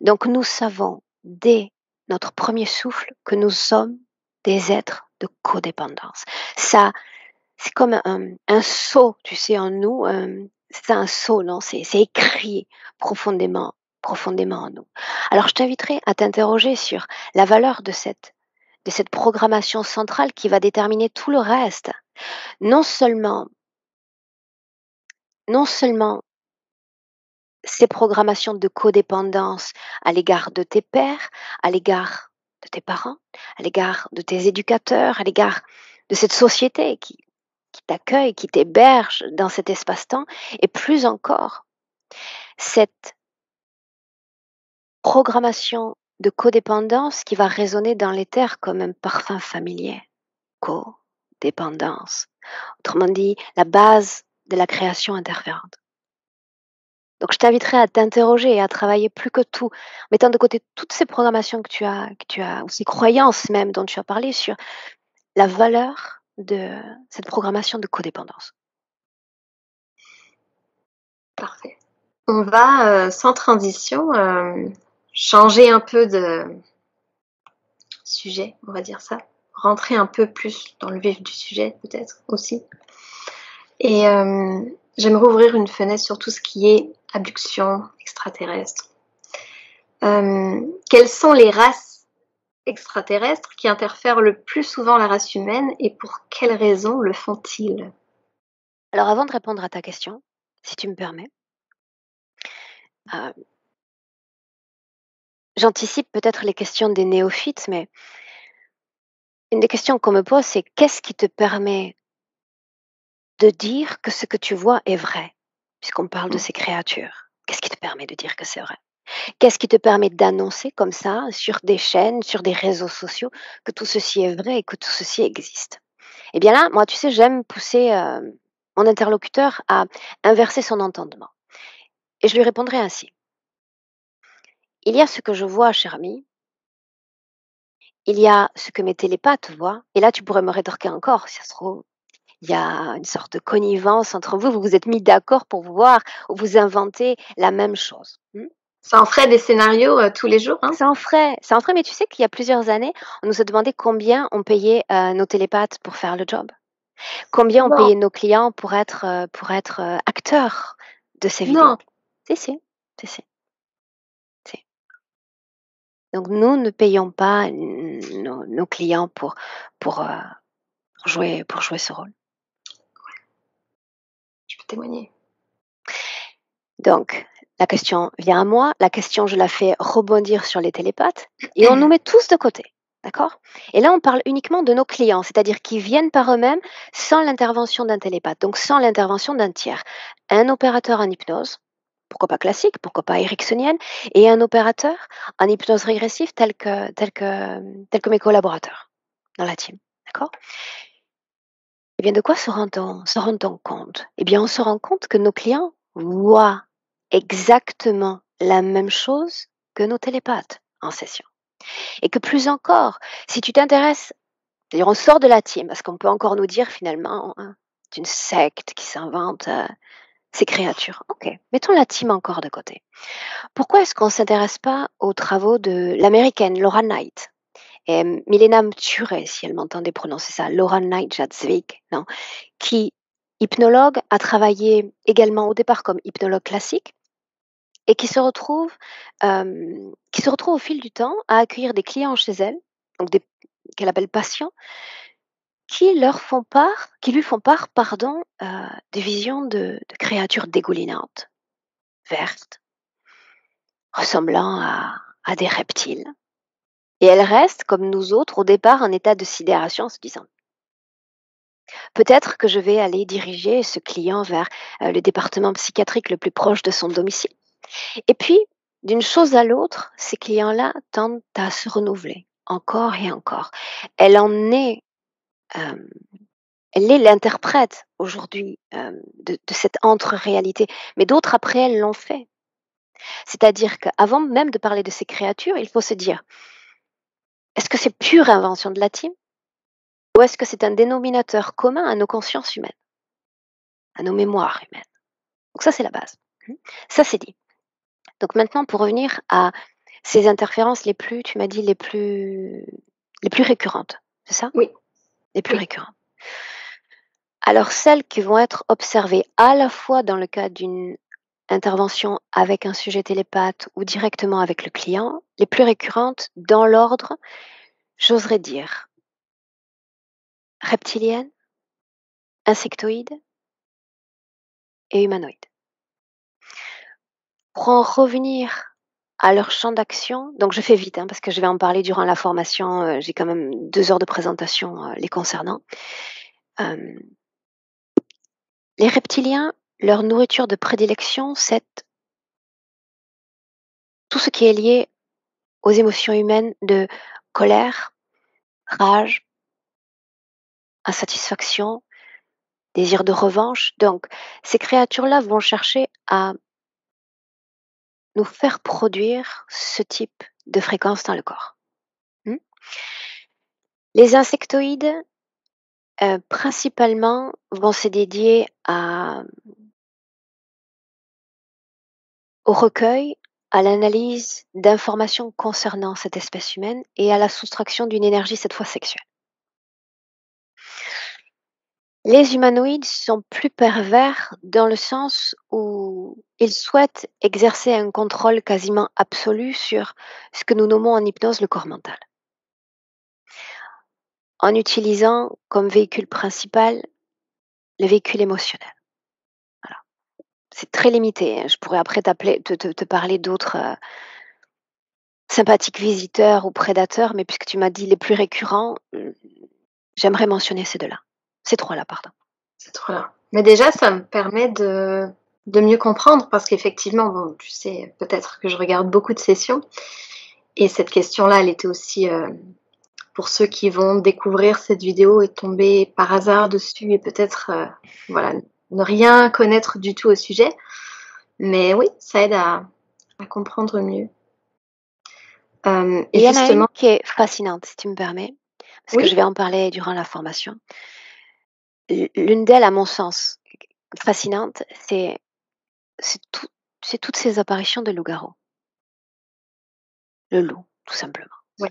Donc nous savons dès notre premier souffle que nous sommes des êtres de codépendance. Ça, c'est comme un sceau, tu sais, en nous. C'est un sceau, non? C'est écrit profondément en nous. Alors je t'inviterai à t'interroger sur la valeur de cette programmation centrale qui va déterminer tout le reste. Non seulement ces programmations de codépendance à l'égard de tes pairs, à l'égard de tes parents, à l'égard de tes éducateurs, à l'égard de cette société qui t'accueille, qui t'héberge dans cet espace-temps, et plus encore, cette programmation de codépendance qui va résonner dans l'éther comme un parfum familier. Codépendance. Autrement dit, la base de la création interférente. Donc je t'inviterai à t'interroger et à travailler plus que tout, mettant de côté toutes ces programmations que tu as, ou ces croyances même dont tu as parlé sur la valeur de cette programmation de codépendance. Parfait. On va, sans transition, changer un peu de sujet, on va dire ça. Rentrer un peu plus dans le vif du sujet, peut-être aussi. Et j'aimerais ouvrir une fenêtre sur tout ce qui est abduction extraterrestre. Quelles sont les races extraterrestres qui interfèrent le plus souvent la race humaine et pour quelles raisons le font-ils? Alors avant de répondre à ta question, si tu me permets, j'anticipe peut-être les questions des néophytes, mais une des questions qu'on me pose, c'est qu'est-ce qui te permet de dire que ce que tu vois est vrai, puisqu'on parle de ces créatures? Qu'est-ce qui te permet de dire que c'est vrai? Qu'est-ce qui te permet d'annoncer comme ça, sur des chaînes, sur des réseaux sociaux, que tout ceci est vrai et que tout ceci existe? Eh bien là, moi, tu sais, j'aime pousser mon interlocuteur à inverser son entendement. Et je lui répondrai ainsi. Il y a ce que je vois, cher ami. Il y a ce que mes télépathes voient. Et là, tu pourrais me rétorquer encore, si ça se trouve. Il y a une sorte de connivence entre vous. Vous vous êtes mis d'accord pour voir ou vous inventez la même chose. Ça en ferait des scénarios tous les jours, hein? Ça en ferait, mais tu sais qu'il y a plusieurs années, on nous a demandé combien on payait nos télépathes pour faire le job. Combien ont Non, payé nos clients pour être acteurs de ces vidéos? non. Si, si, si, si, si. Donc nous ne payons pas nos clients pour, pour jouer ce rôle. Je peux témoigner. Donc la question vient à moi, la question je la fais rebondir sur les télépathes et on nous met tous de côté, d'accord? Et là on parle uniquement de nos clients, c'est-à-dire qui viennent par eux-mêmes sans l'intervention d'un télépathe, donc sans l'intervention d'un tiers. Un opérateur en hypnose, pourquoi pas classique, pourquoi pas ericksonienne, et un opérateur en hypnose régressive tel que mes collaborateurs dans la team, d'accord? Eh bien, de quoi se rend-on compte? Eh bien, on se rend compte que nos clients voient exactement la même chose que nos télépathes en session. Et que plus encore, si tu t'intéresses, c'est-à-dire on sort de la team, parce qu'on peut encore nous dire finalement, hein, c'est une secte qui s'invente ces créatures. Ok, mettons la team encore de côté. Pourquoi est-ce qu'on ne s'intéresse pas aux travaux de l'américaine Laura Knight et Milena Mture, si elle m'entendait prononcer ça, Laura Knight Jadzvik, non, qui, hypnologue, a travaillé également au départ comme hypnologue classique et qui se retrouve au fil du temps à accueillir des clients chez elle, donc qu'elle appelle patients, qui lui font part, pardon, des visions de créatures dégoulinantes, vertes, ressemblant à des reptiles. Et elle reste, comme nous autres, au départ en état de sidération, en se disant peut-être que je vais aller diriger ce client vers le département psychiatrique le plus proche de son domicile. Et puis, d'une chose à l'autre, ces clients-là tendent à se renouveler encore et encore. Elle en est, euh, elle est l'interprète aujourd'hui de cette entre-réalité, mais d'autres après elle l'ont fait. C'est-à-dire qu'avant même de parler de ces créatures, il faut se dire, est-ce que c'est pure invention de la team ou est-ce que c'est un dénominateur commun à nos consciences humaines, à nos mémoires humaines? Donc ça, c'est la base. Ça, c'est dit. Donc maintenant, pour revenir à ces interférences tu m'as dit les plus récurrentes, c'est ça? Oui, Les plus oui. récurrentes. Alors celles qui vont être observées à la fois dans le cas d'une intervention avec un sujet télépathe ou directement avec le client, les plus récurrentes dans l'ordre, j'oserais dire reptiliennes, insectoïdes et humanoïdes. Pour en revenir à leur champ d'action, donc je fais vite, hein, parce que je vais en parler durant la formation, j'ai quand même 2 heures de présentation, les concernant. Hem, les reptiliens, leur nourriture de prédilection, c'est tout ce qui est lié aux émotions humaines de colère, rage, insatisfaction, désir de revanche. Donc ces créatures-là vont chercher à nous faire produire ce type de fréquence dans le corps. Mmh. Les insectoïdes, principalement, vont se dédier au recueil, à l'analyse d'informations concernant cette espèce humaine et à la soustraction d'une énergie, cette fois sexuelle. Les humanoïdes sont plus pervers dans le sens où ils souhaitent exercer un contrôle quasiment absolu sur ce que nous nommons en hypnose le corps mental, en utilisant comme véhicule principal le véhicule émotionnel. Voilà. C'est très limité, hein. Je pourrais après te parler d'autres sympathiques visiteurs ou prédateurs, mais puisque tu m'as dit les plus récurrents, j'aimerais mentionner ces deux-là. Ces trois-là, pardon. C'est trop là. Mais déjà, ça me permet de mieux comprendre parce qu'effectivement, bon, tu sais peut-être que je regarde beaucoup de sessions et cette question-là, elle était aussi pour ceux qui vont découvrir cette vidéo et tomber par hasard dessus et peut-être voilà, ne rien connaître du tout au sujet. Mais oui, ça aide à comprendre mieux. Et Et il y en a une justement, qui est fascinante, si tu me permets, parce que je oui, vais en parler durant la formation. L'une d'elles, à mon sens, fascinante, c'est tout c'est toutes ces apparitions de loup-garou. Le loup, tout simplement. oui,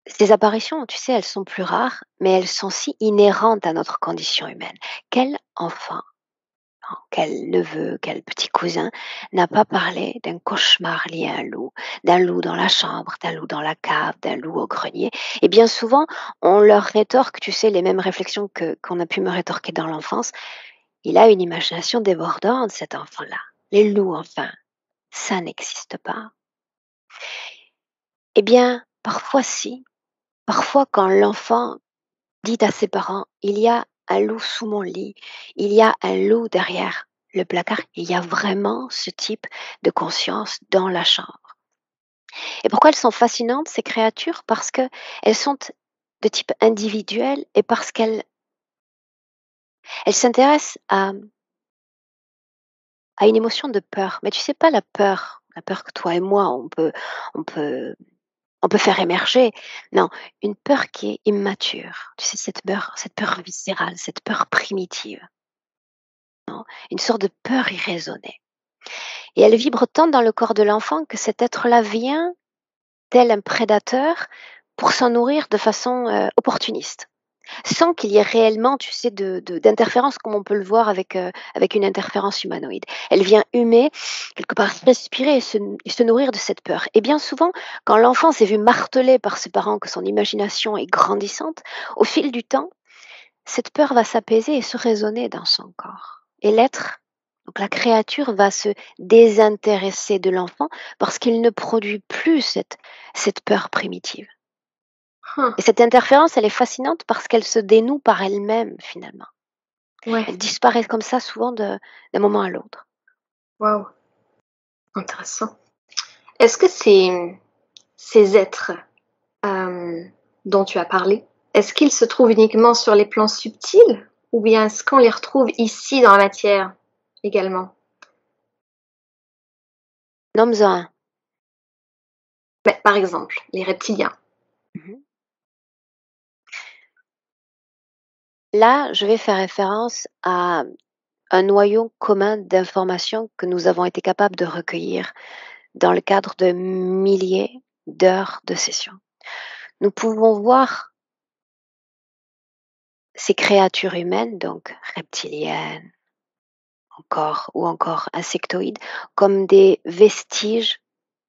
Ces apparitions, tu sais, elles sont plus rares, mais elles sont si inhérentes à notre condition humaine. Quel enfant, hein, quel neveu, quel petit cousin n'a pas parlé d'un cauchemar lié à un loup, d'un loup dans la chambre, d'un loup dans la cave, d'un loup au grenier? Et bien souvent, on leur rétorque, tu sais, les mêmes réflexions qu'on a pu me rétorquer dans l'enfance. Il a une imagination débordante, cet enfant-là. Les loups, enfin, ça n'existe pas. Eh bien, parfois si. Parfois, quand l'enfant dit à ses parents: «Il y a un loup sous mon lit, il y a un loup derrière le placard», il y a vraiment ce type de conscience dans la chambre. Et pourquoi elles sont fascinantes, ces créatures? Parce qu'elles sont de type individuel et parce elles s'intéressent à une émotion de peur. Mais tu sais pas la peur que toi et moi on peut on peut faire émerger. Non, une peur qui est immature. Tu sais, cette peur viscérale, cette peur primitive, non? Une sorte de peur irraisonnée. Et elle vibre tant dans le corps de l'enfant que cet être-là vient, tel un prédateur, pour s'en nourrir de façon opportuniste. Sans qu'il y ait réellement, tu sais, d'interférence comme on peut le voir avec une interférence humanoïde. Elle vient humer, quelque part respirer et se nourrir de cette peur. Et bien souvent, quand l'enfant s'est vu martelé par ses parents que son imagination est grandissante, au fil du temps, cette peur va s'apaiser et se raisonner dans son corps. Et l'être, donc la créature, va se désintéresser de l'enfant parce qu'il ne produit plus cette peur primitive. Hein, Et cette interférence, elle est fascinante parce qu'elle se dénoue par elle-même finalement. ouais, Elle disparaît comme ça souvent d'un moment à l'autre. waouh, intéressant. Est-ce que ces êtres dont tu as parlé, est-ce qu'ils se trouvent uniquement sur les plans subtils ou bien est-ce qu'on les retrouve ici dans la matière également? Nomme-en un. Mais, par exemple, les reptiliens. Mhm. Là, je vais faire référence à un noyau commun d'informations que nous avons été capables de recueillir dans le cadre de milliers d'heures de sessions. Nous pouvons voir ces créatures humaines, donc reptiliennes, ou encore insectoïdes, comme des vestiges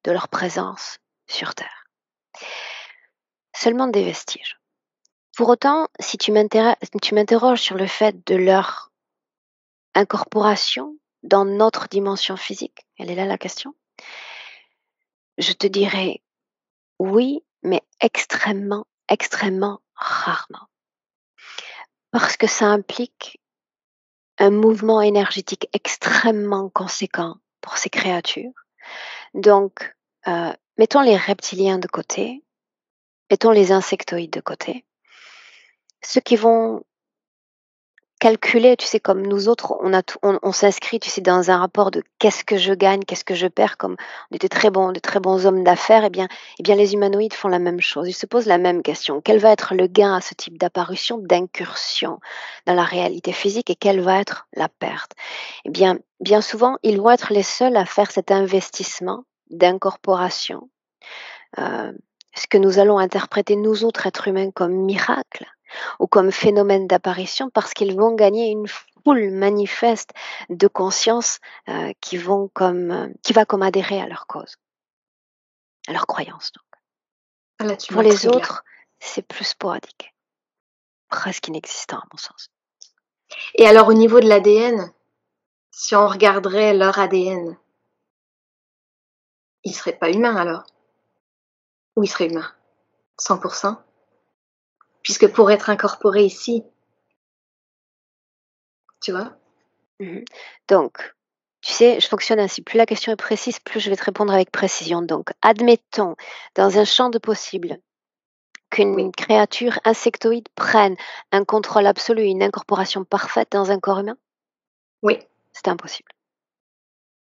de leur présence sur Terre. Seulement des vestiges. Pour autant, si tu m'interroges sur le fait de leur incorporation dans notre dimension physique, elle est là la question, je te dirais oui, mais extrêmement, extrêmement rarement. Parce que ça implique un mouvement énergétique extrêmement conséquent pour ces créatures. Donc, mettons les reptiliens de côté, mettons les insectoïdes de côté. Ceux qui vont calculer, tu sais, comme nous autres, on s'inscrit, tu sais, dans un rapport de qu'est-ce que je gagne, qu'est-ce que je perds, comme on était de très bons hommes d'affaires, eh bien, les humanoïdes font la même chose. Ils se posent la même question. Quel va être le gain à ce type d'apparition, d'incursion dans la réalité physique et quelle va être la perte? Eh bien, bien souvent, ils vont être les seuls à faire cet investissement d'incorporation, ce que nous allons interpréter, nous autres êtres humains, comme miracle ou comme phénomène d'apparition parce qu'ils vont gagner une foule manifeste de conscience qui va comme adhérer à leur cause, à leur croyance. Donc. Ah là, tu Pour les m'intrigues là. autres, c'est plus sporadique, presque inexistant à mon sens. Et alors au niveau de l'ADN, si on regarderait leur ADN, ils seraient pas humains alors? Ou ils seraient humains? 100%? Puisque pour être incorporé ici, tu vois? Mhm. Donc, tu sais, je fonctionne ainsi. Plus la question est précise, plus je vais te répondre avec précision. Donc, admettons, dans un champ de possibles, Oui, qu'une créature insectoïde prenne un contrôle absolu, une incorporation parfaite dans un corps humain, oui. c'est impossible.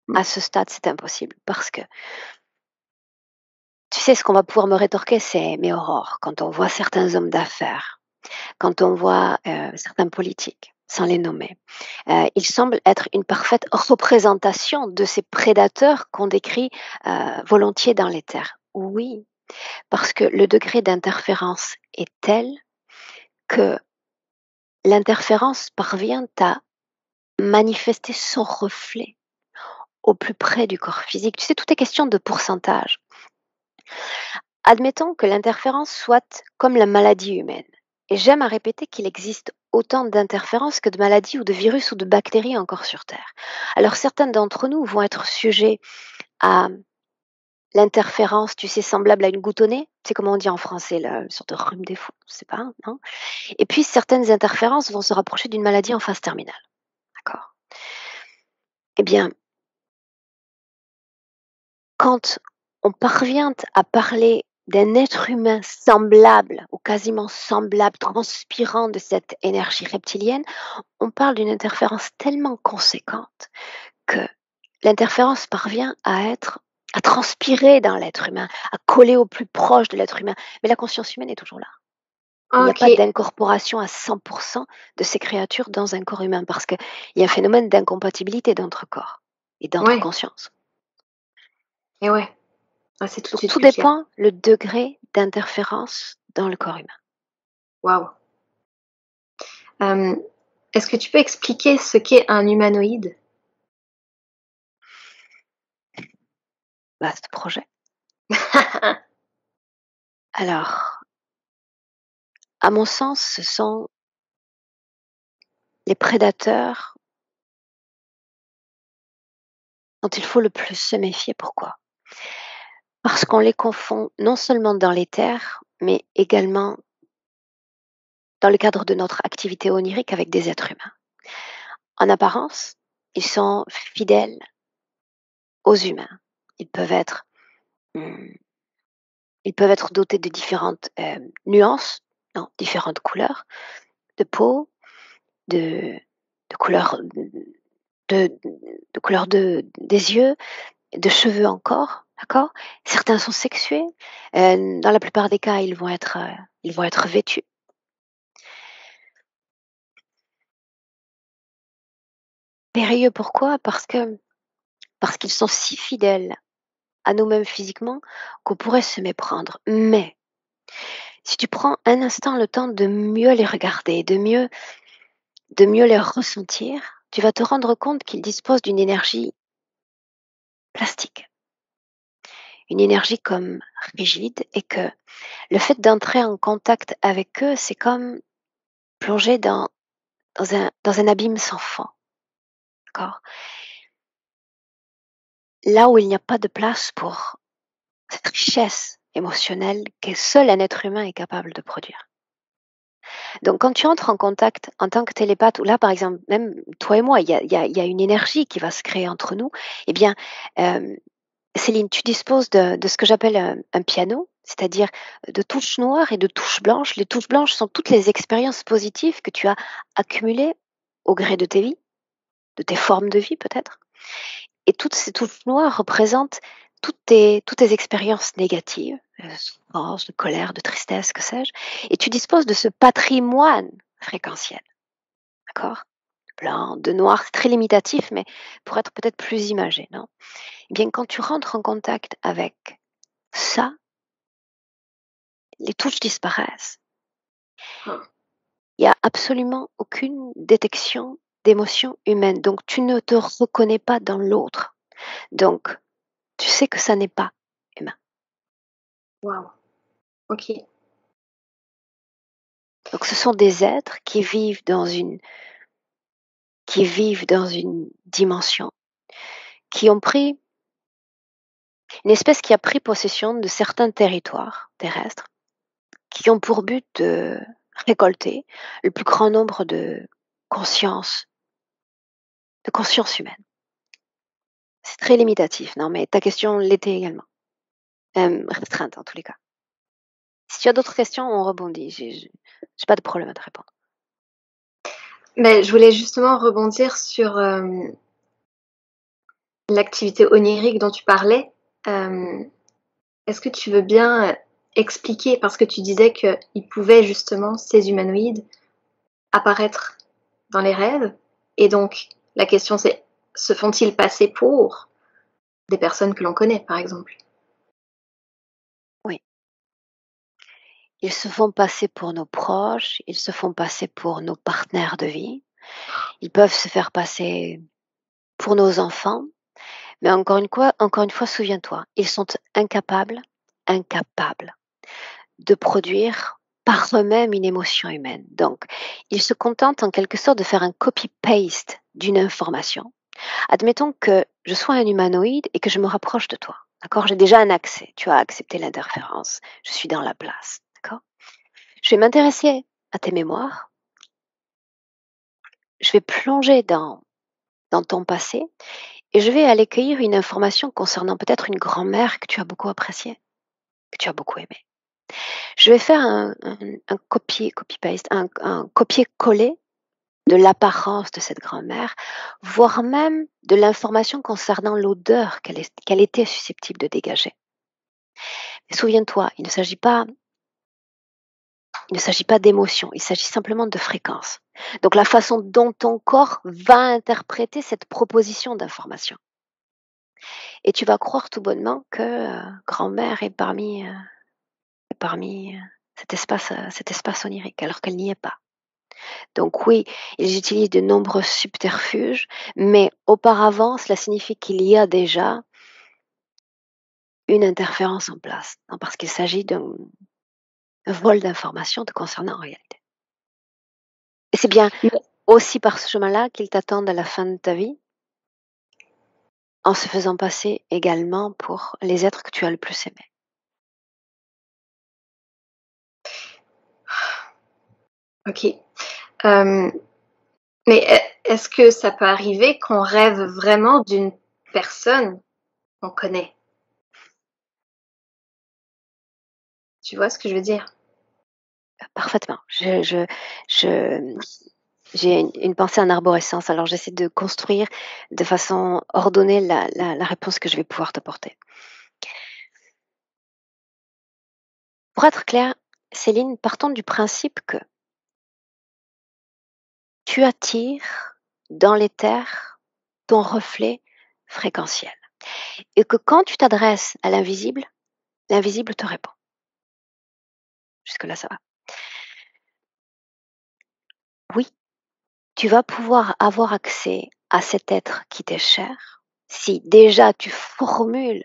Mmh. À ce stade, c'est impossible parce que, tu sais, ce qu'on va pouvoir me rétorquer, c'est: «Mais Aurore, quand on voit certains hommes d'affaires, quand on voit, certains politiques, sans les nommer, ils semblent être une parfaite représentation de ces prédateurs qu'on décrit, volontiers dans les terres». Oui, Parce que le degré d'interférence est tel que l'interférence parvient à manifester son reflet au plus près du corps physique. Tu sais, tout est question de pourcentage. Admettons que l'interférence soit comme la maladie humaine. Et j'aime à répéter qu'il existe autant d'interférences que de maladies ou de virus ou de bactéries encore sur Terre. Alors certains d'entre nous vont être sujets à l'interférence, tu sais, semblable à une goutte au nez. C'est comment on dit en français, là, une sorte de rhume des fous, je sais pas, non? Et puis certaines interférences vont se rapprocher d'une maladie en phase terminale. D'accord? Eh bien, quand on parvient à parler d'un être humain semblable ou quasiment semblable, transpirant de cette énergie reptilienne, on parle d'une interférence tellement conséquente que l'interférence parvient à transpirer dans l'être humain, à coller au plus proche de l'être humain. Mais la conscience humaine est toujours là. Il n'y a Ok, pas d'incorporation à 100% de ces créatures dans un corps humain parce qu'il y a un phénomène d'incompatibilité d'entre corps et d'entre ouais, consciences. et ouais. Ah, c'est tout de Donc suite tout plus clair. dépend le degré d'interférence dans le corps humain. Waouh. Euh, Est-ce que tu peux expliquer ce qu'est un humanoïde? Vaste projet. Alors, à mon sens, ce sont les prédateurs dont il faut le plus se méfier. Pourquoi? Parce qu'on les confond non seulement dans les terres, mais également dans le cadre de notre activité onirique avec des êtres humains. En apparence, ils sont fidèles aux humains. Ils peuvent être, hum, ils peuvent être dotés de différentes nuances, non, différentes couleurs de peau, de, de couleur de, de couleur des yeux, de cheveux encore, d'accord? Certains sont sexués. Dans la plupart des cas, ils vont être vêtus. Périlleux, pourquoi? Parce qu'ils sont si fidèles à nous-mêmes physiquement qu'on pourrait se méprendre. Mais si tu prends un instant le temps de mieux les regarder, de mieux les ressentir, tu vas te rendre compte qu'ils disposent d'une énergie plastique, une énergie comme rigide, et que le fait d'entrer en contact avec eux, c'est comme plonger dans un abîme sans fond. D'accord? Là où il n'y a pas de place pour cette richesse émotionnelle que seul un être humain est capable de produire. Donc, quand tu entres en contact en tant que télépathe, ou là, par exemple, même toi et moi, il y a une énergie qui va se créer entre nous, eh bien, euh, Céline, tu disposes de ce que j'appelle un piano, c'est-à-dire de touches noires et de touches blanches. Les touches blanches sont toutes les expériences positives que tu as accumulées au gré de tes vies, de tes formes de vie peut-être. Et toutes ces touches noires représentent toutes tes expériences négatives, de souffrance, de colère, de tristesse, que sais-je. Et tu disposes de ce patrimoine fréquentiel, d'accord? De blanc, de noir, c'est très limitatif, mais pour être peut-être plus imagé, non? Eh bien, quand tu rentres en contact avec ça, les touches disparaissent. Ah, Il n'y a absolument aucune détection d'émotion humaine. Donc, tu ne te reconnais pas dans l'autre. Donc, tu sais que ça n'est pas humain. waouh. Ok. Donc, ce sont des êtres qui vivent dans une dimension, qui ont pris une espèce qui a pris possession de certains territoires terrestres, qui ont pour but de récolter le plus grand nombre conscience, de conscience humaine. C'est très limitatif, non, mais ta question l'était également. Restreinte en tous les cas. Si tu as d'autres questions, on rebondit. J'ai pas de problème à te répondre. Mais je voulais justement rebondir sur l'activité onirique dont tu parlais. Euh, Est-ce que tu veux bien expliquer, parce que tu disais qu'ils pouvaient justement, ces humanoïdes, apparaître dans les rêves, et donc la question c'est, se font-ils passer pour des personnes que l'on connaît, par exemple? Oui. Ils se font passer pour nos proches, ils se font passer pour nos partenaires de vie, ils peuvent se faire passer pour nos enfants, mais encore une fois, souviens-toi, ils sont incapables de produire par eux-mêmes une émotion humaine. Donc, ils se contentent en quelque sorte de faire un copy-paste d'une information. Admettons que je sois un humanoïde et que je me rapproche de toi. D'accord? J'ai déjà un accès. Tu as accepté l'interférence. Je suis dans la place. D'accord? Je vais m'intéresser à tes mémoires. Je vais plonger dans ton passé et je vais aller cueillir une information concernant peut-être une grand-mère que tu as beaucoup appréciée, que tu as beaucoup aimée. Je vais faire un copy-paste, un copier-coller de l'apparence de cette grand-mère, voire même de l'information concernant l'odeur qu'elle était susceptible de dégager. Mais souviens-toi, il ne s'agit pas d'émotion, il s'agit simplement de fréquence. Donc la façon dont ton corps va interpréter cette proposition d'information. Et tu vas croire tout bonnement que grand-mère est parmi cet espace onirique, alors qu'elle n'y est pas. Donc oui, ils utilisent de nombreux subterfuges, mais auparavant, cela signifie qu'il y a déjà une interférence en place, non, parce qu'il s'agit d'un vol d'informations te concernant en réalité. Et c'est bien aussi par ce chemin-là qu'ils t'attendent à la fin de ta vie, en se faisant passer également pour les êtres que tu as le plus aimés. Ok. Mais est-ce que ça peut arriver qu'on rêve vraiment d'une personne qu'on connaît? Tu vois ce que je veux dire? Parfaitement. J'ai une pensée en arborescence, alors j'essaie de construire de façon ordonnée la réponse que je vais pouvoir t'apporter. Pour être clair, Céline, partons du principe que tu attires dans l'éther ton reflet fréquentiel et que quand tu t'adresses à l'invisible, l'invisible te répond. Jusque-là, ça va. Oui, tu vas pouvoir avoir accès à cet être qui t'est cher si déjà tu formules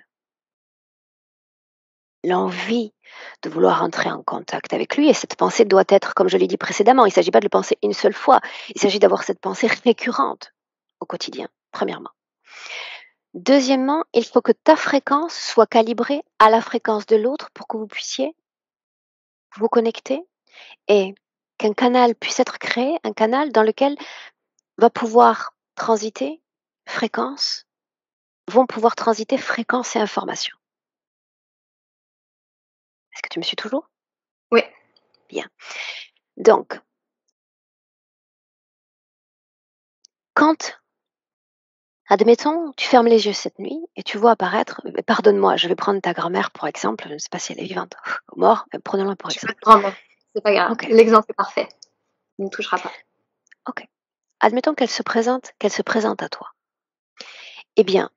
l'envie de vouloir entrer en contact avec lui. Et cette pensée doit être, comme je l'ai dit précédemment, il ne s'agit pas de le penser une seule fois, il s'agit d'avoir cette pensée récurrente au quotidien, premièrement. Deuxièmement, il faut que ta fréquence soit calibrée à la fréquence de l'autre pour que vous puissiez vous connecter et qu'un canal puisse être créé, un canal dans lequel va pouvoir transiter fréquence, vont pouvoir transiter fréquence et information. Est-ce que tu me suis toujours? Oui. Bien. Donc, quand, admettons, tu fermes les yeux cette nuit et tu vois apparaître, pardonne-moi, je vais prendre ta grand-mère pour exemple, je ne sais pas si elle est vivante ou morte, mais prenons-la pour Je suis exemple. pas grand-mère, c'est pas grave. Ok, L'exemple est parfait. Il ne touchera pas. ok. Admettons qu'elle se présente à toi. Eh bien,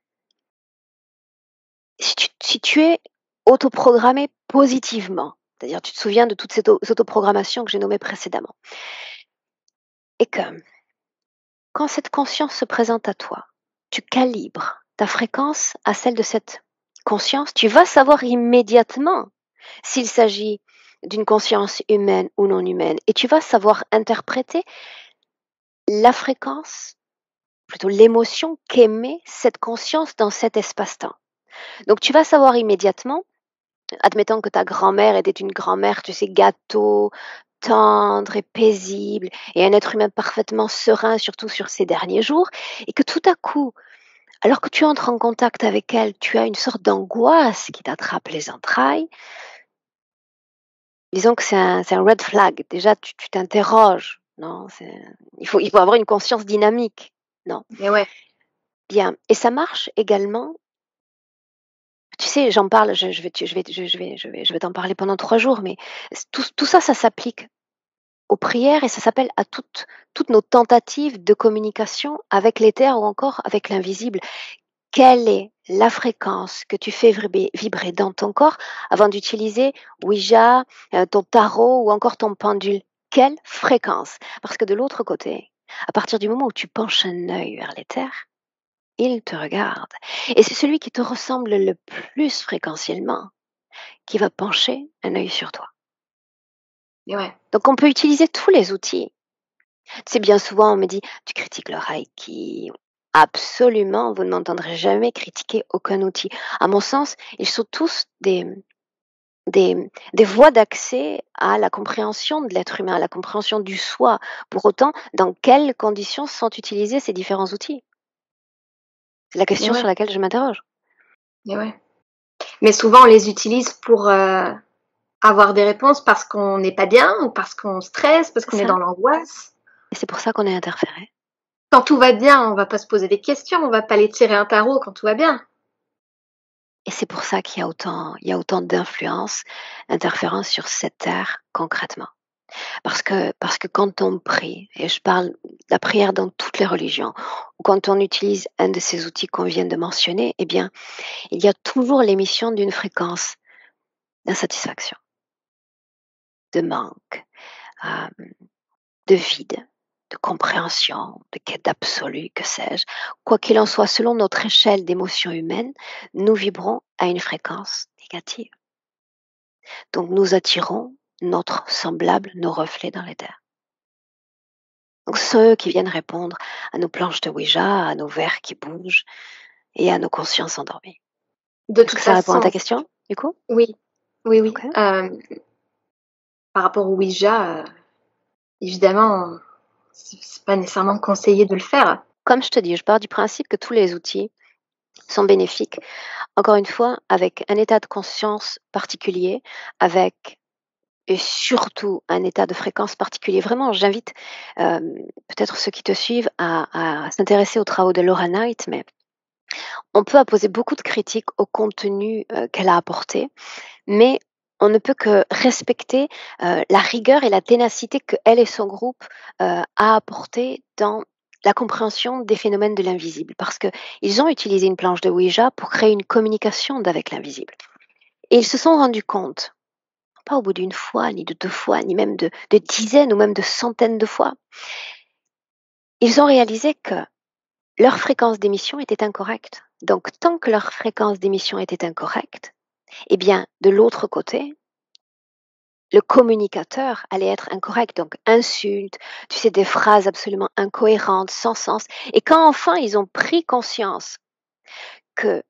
si tu es autoprogrammé positivement, c'est-à-dire tu te souviens de toutes ces autoprogrammations que j'ai nommées précédemment, et que quand cette conscience se présente à toi, tu calibres ta fréquence à celle de cette conscience, tu vas savoir immédiatement s'il s'agit d'une conscience humaine ou non humaine, et tu vas savoir interpréter la fréquence, plutôt l'émotion qu'émet cette conscience dans cet espace-temps. Donc tu vas savoir immédiatement, admettons que ta grand-mère était une grand-mère, tu sais, gâteau, tendre et paisible, et un être humain parfaitement serein, surtout sur ces derniers jours, et que tout à coup, alors que tu entres en contact avec elle, tu as une sorte d'angoisse qui t'attrape les entrailles. Disons que c'est un red flag. Déjà, tu t'interroges. Non, il faut avoir une conscience dynamique. Non. Mais ouais. Bien. Et ça marche également. Tu sais, j'en parle, je vais t'en parler pendant 3 jours, mais tout ça, ça s'applique aux prières et ça s'appelle à toutes nos tentatives de communication avec l'éther ou encore avec l'invisible. quelle est la fréquence que tu fais vibrer dans ton corps avant d'utiliser Ouija, ton tarot ou encore ton pendule. Quelle fréquence? Parce que de l'autre côté, à partir du moment où tu penches un œil vers l'éther, il te regarde. Et c'est celui qui te ressemble le plus fréquentiellement qui va pencher un œil sur toi. Et ouais. Donc on peut utiliser tous les outils. C'est bien souvent, on me dit, tu critiques le Reiki. Absolument, vous ne m'entendrez jamais critiquer aucun outil. À mon sens, ils sont tous des voies d'accès à la compréhension de l'être humain, à la compréhension du soi. Pour autant, dans quelles conditions sont utilisés ces différents outils? C'est la Et question ouais. sur laquelle je m'interroge. Et ouais. Mais souvent, on les utilise pour avoir des réponses parce qu'on n'est pas bien, ou parce qu'on stresse, parce C'est qu'on est ça. dans l'angoisse. Et c'est pour ça qu'on est interféré. Quand tout va bien, on va pas se poser des questions, on va pas aller tirer un tarot quand tout va bien. Et c'est pour ça qu'il y a autant d'influence, interférences sur cette terre concrètement. Parce que quand on prie, et je parle de la prière dans toutes les religions, ou quand on utilise un de ces outils qu'on vient de mentionner, eh bien, il y a toujours l'émission d'une fréquence d'insatisfaction, de manque, euh, de vide, de compréhension, de quête d'absolu, que sais-je. Quoi qu'il en soit, selon notre échelle d'émotions humaines, nous vibrons à une fréquence négative. Donc nous attirons notre semblable, nos reflets dans les terres. Donc ceux qui viennent répondre à nos planches de Ouija, à nos verres qui bougent et à nos consciences endormies. De Est-ce toute que ça répond à ta façon, question, du coup? oui, oui, oui. Ok. Par rapport au Ouija, évidemment, c'est pas nécessairement conseillé de le faire. Comme je te dis, je pars du principe que tous les outils sont bénéfiques. Encore une fois, avec un état de conscience particulier, avec et surtout un état de fréquence particulier. Vraiment, j'invite peut-être ceux qui te suivent à s'intéresser aux travaux de Laura Knight, mais on peut apposer beaucoup de critiques au contenu qu'elle a apporté, mais on ne peut que respecter la rigueur et la ténacité que elle et son groupe a apporté dans la compréhension des phénomènes de l'invisible, parce qu'ils ont utilisé une planche de Ouija pour créer une communication avec l'invisible. Et ils se sont rendus compte, pas au bout d'une fois, ni de deux fois, ni même de dizaines ou même de centaines de fois, ils ont réalisé que leur fréquence d'émission était incorrecte. Donc, tant que leur fréquence d'émission était incorrecte, eh bien, de l'autre côté, le communicateur allait être incorrect. Donc, insulte, tu sais, des phrases absolument incohérentes, sans sens. Et quand enfin ils ont pris conscience que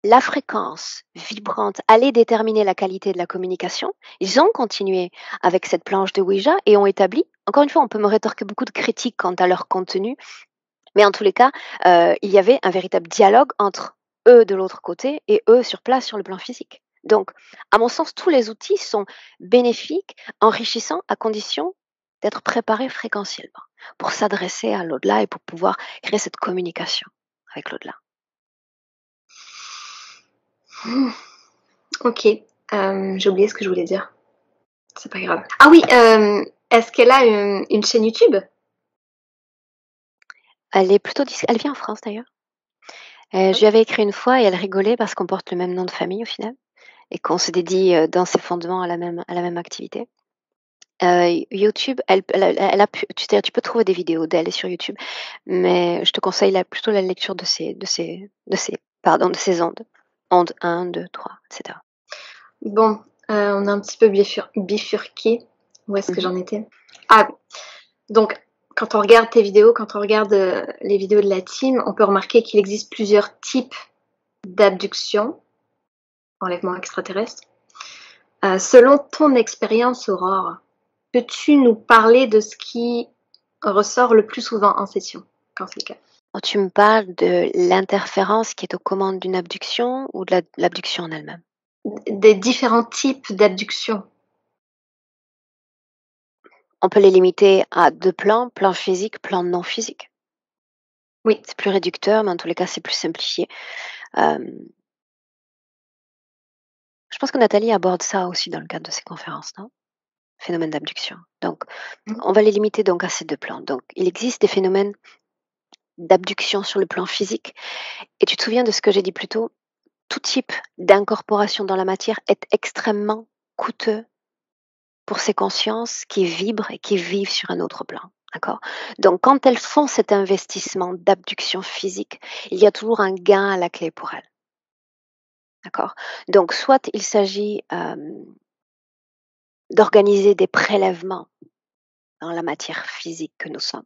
la fréquence vibrante allait déterminer la qualité de la communication, ils ont continué avec cette planche de Ouija et ont établi, encore une fois, on peut me rétorquer beaucoup de critiques quant à leur contenu, mais en tous les cas, il y avait un véritable dialogue entre eux de l'autre côté et eux sur place sur le plan physique. Donc, à mon sens, tous les outils sont bénéfiques, enrichissants, à condition d'être préparés fréquentiellement pour s'adresser à l'au-delà et pour pouvoir créer cette communication avec l'au-delà. Ok, j'ai oublié ce que je voulais dire. C'est pas grave. Ah oui, est-ce qu'elle a une chaîne YouTube? Elle est plutôt elle vit en France d'ailleurs. Je lui avais écrit une fois et elle rigolait parce qu'on porte le même nom de famille au final et qu'on se dédie dans ses fondements à la même activité. YouTube, elle a tu peux trouver des vidéos d'elle sur YouTube, mais je te conseille plutôt la lecture de ses ondes. Onde 1, 2, 3, etc. Bon, on a un petit peu bifurqué. Où est-ce que Mhm. j'en étais? Ah, donc, quand on regarde tes vidéos, quand on regarde les vidéos de la team, on peut remarquer qu'il existe plusieurs types d'abduction, enlèvement extraterrestre. Selon ton expérience, Aurore, peux-tu nous parler de ce qui ressort le plus souvent en session, quand c'est le cas? Quand tu me parles de l'interférence qui est aux commandes d'une abduction ou de l'abduction en elle-même? Des différents types d'abduction. On peut les limiter à 2 plans, plan physique, plan non physique. Oui. C'est plus réducteur, mais en tous les cas, c'est plus simplifié. Hem, je pense que Nathalie aborde ça aussi dans le cadre de ses conférences, non? Phénomène d'abduction. Donc, Mmh. on va les limiter donc à ces 2 plans. Donc, il existe des phénomènes d'abduction sur le plan physique. Et tu te souviens de ce que j'ai dit plus tôt? Tout type d'incorporation dans la matière est extrêmement coûteux pour ces consciences qui vibrent et qui vivent sur un autre plan. D'accord? Donc, quand elles font cet investissement d'abduction physique, il y a toujours un gain à la clé pour elles. D'accord? Donc, soit il s'agit d'organiser des prélèvements dans la matière physique que nous sommes,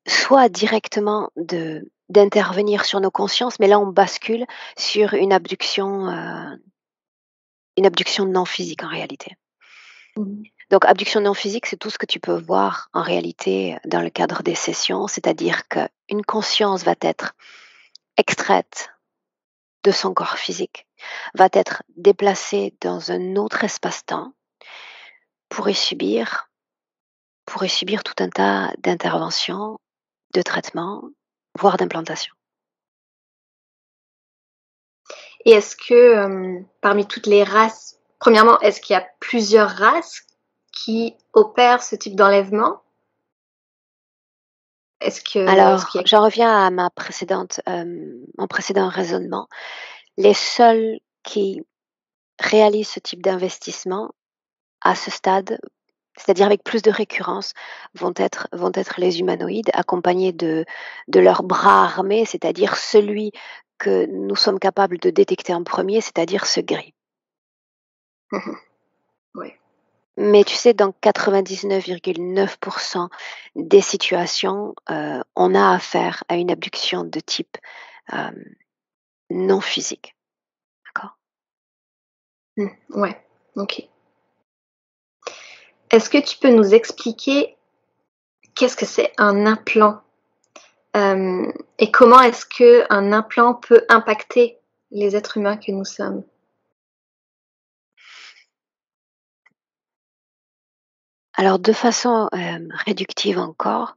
soit directement d'intervenir sur nos consciences, mais là on bascule sur une abduction non physique en réalité. Mhm. Donc abduction non physique, c'est tout ce que tu peux voir en réalité dans le cadre des sessions, c'est-à-dire qu'une conscience va être extraite de son corps physique, va être déplacée dans un autre espace-temps pour y subir tout un tas d'interventions, de traitements, voire d'implantations. Et est-ce que parmi toutes les races, premièrement, est-ce qu'il y a plusieurs races qui opèrent ce type d'enlèvement? Alors, Qu'il y a... j'en reviens à mon précédent raisonnement. Les seuls qui réalisent ce type d'investissement à ce stade, c'est-à-dire avec plus de récurrence, vont être les humanoïdes accompagnés de leurs bras armés, c'est-à-dire celui que nous sommes capables de détecter en premier, c'est-à-dire ce gris. Oui. Mais tu sais, dans 99,9% des situations, on a affaire à une abduction de type non physique. D'accord? Ouais, ok. Est-ce que tu peux nous expliquer qu'est-ce que c'est un implant et comment est-ce qu'un implant peut impacter les êtres humains que nous sommes? Alors, de façon réductive encore,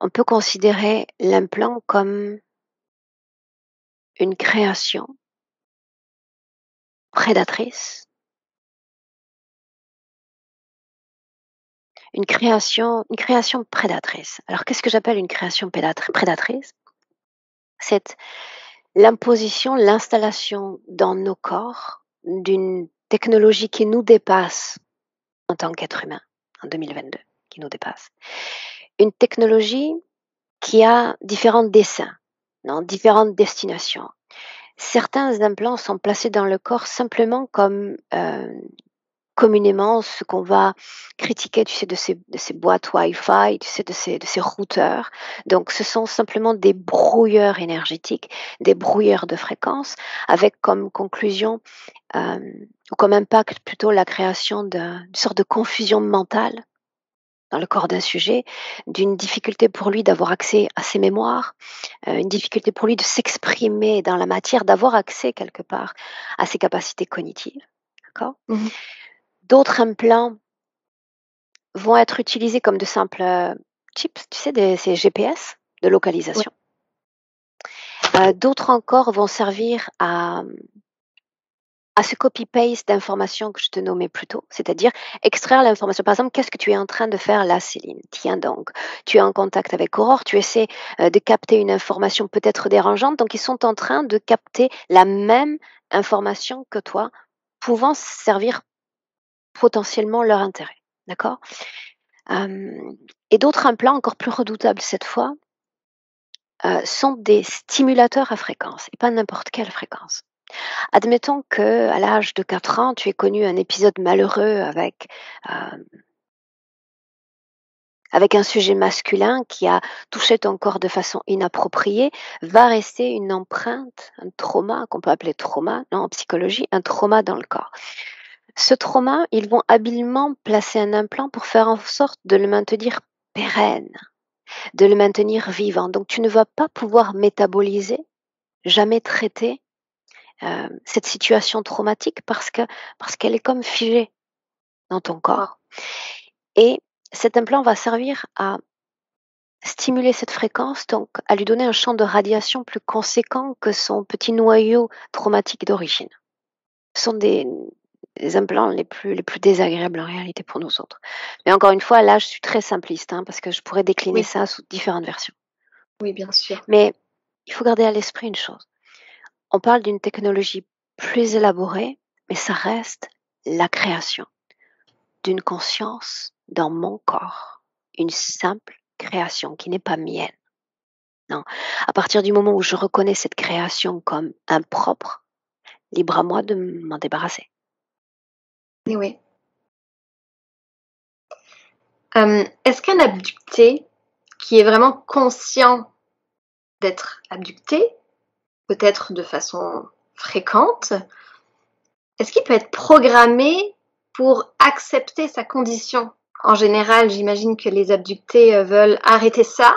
on peut considérer l'implant comme une création prédatrice, une création prédatrice. Alors, qu'est-ce que j'appelle une création prédatrice? C'est l'imposition, l'installation dans nos corps d'une technologie qui nous dépasse en tant qu'être humain en 2022, qui nous dépasse. Une technologie qui a différents desseins, non, différentes destinations. Certains implants sont placés dans le corps simplement comme communément ce qu'on va critiquer, tu sais, de ces boîtes Wi-Fi, tu sais, de ces routeurs. Donc, ce sont simplement des brouilleurs énergétiques, des brouilleurs de fréquences, avec comme conclusion ou comme impact plutôt la création d'une sorte de confusion mentale dans le corps d'un sujet, d'une difficulté pour lui d'avoir accès à ses mémoires, une difficulté pour lui de s'exprimer dans la matière, d'avoir accès quelque part à ses capacités cognitives. D'accord? Mmh. D'autres implants vont être utilisés comme de simples chips, tu sais, ces GPS de Ouais. localisation. D'autres encore vont servir à ce copy-paste d'informations que je te nommais plus tôt, c'est-à-dire extraire l'information. Par exemple, qu'est-ce que tu es en train de faire là, Céline? Tiens donc, tu es en contact avec Aurore, tu essaies de capter une information peut-être dérangeante, donc ils sont en train de capter la même information que toi, pouvant servir potentiellement leur intérêt. D'accord? Et d'autres implants encore plus redoutables cette fois sont des stimulateurs à fréquence, et pas n'importe quelle fréquence. Admettons que à l'âge de 4 ans, tu aies connu un épisode malheureux euh, avec un sujet masculin qui a touché ton corps de façon inappropriée, va rester une empreinte, un trauma qu'on peut appeler trauma, non, en psychologie, un trauma dans le corps. Ce trauma, ils vont habilement placer un implant pour faire en sorte de le maintenir pérenne, de le maintenir vivant. Donc tu ne vas pas pouvoir métaboliser, jamais traiter cette situation traumatique parce qu'elle est comme figée dans ton corps. Et cet implant va servir à stimuler cette fréquence, donc à lui donner un champ de radiation plus conséquent que son petit noyau traumatique d'origine. Ce sont les implants les plus désagréables en réalité pour nous autres. Mais encore une fois, là, je suis très simpliste, hein, parce que je pourrais décliner Oui, ça sous différentes versions. oui, bien sûr. Mais il faut garder à l'esprit une chose. On parle d'une technologie plus élaborée, mais ça reste la création d'une conscience dans mon corps. Une simple création qui n'est pas mienne. Non. À partir du moment où je reconnais cette création comme impropre, libre à moi de m'en débarrasser. Et oui. Est-ce qu'un abducté qui est vraiment conscient d'être abducté, peut-être de façon fréquente, est-ce qu'il peut être programmé pour accepter sa condition? En général, j'imagine que les abductés veulent arrêter ça,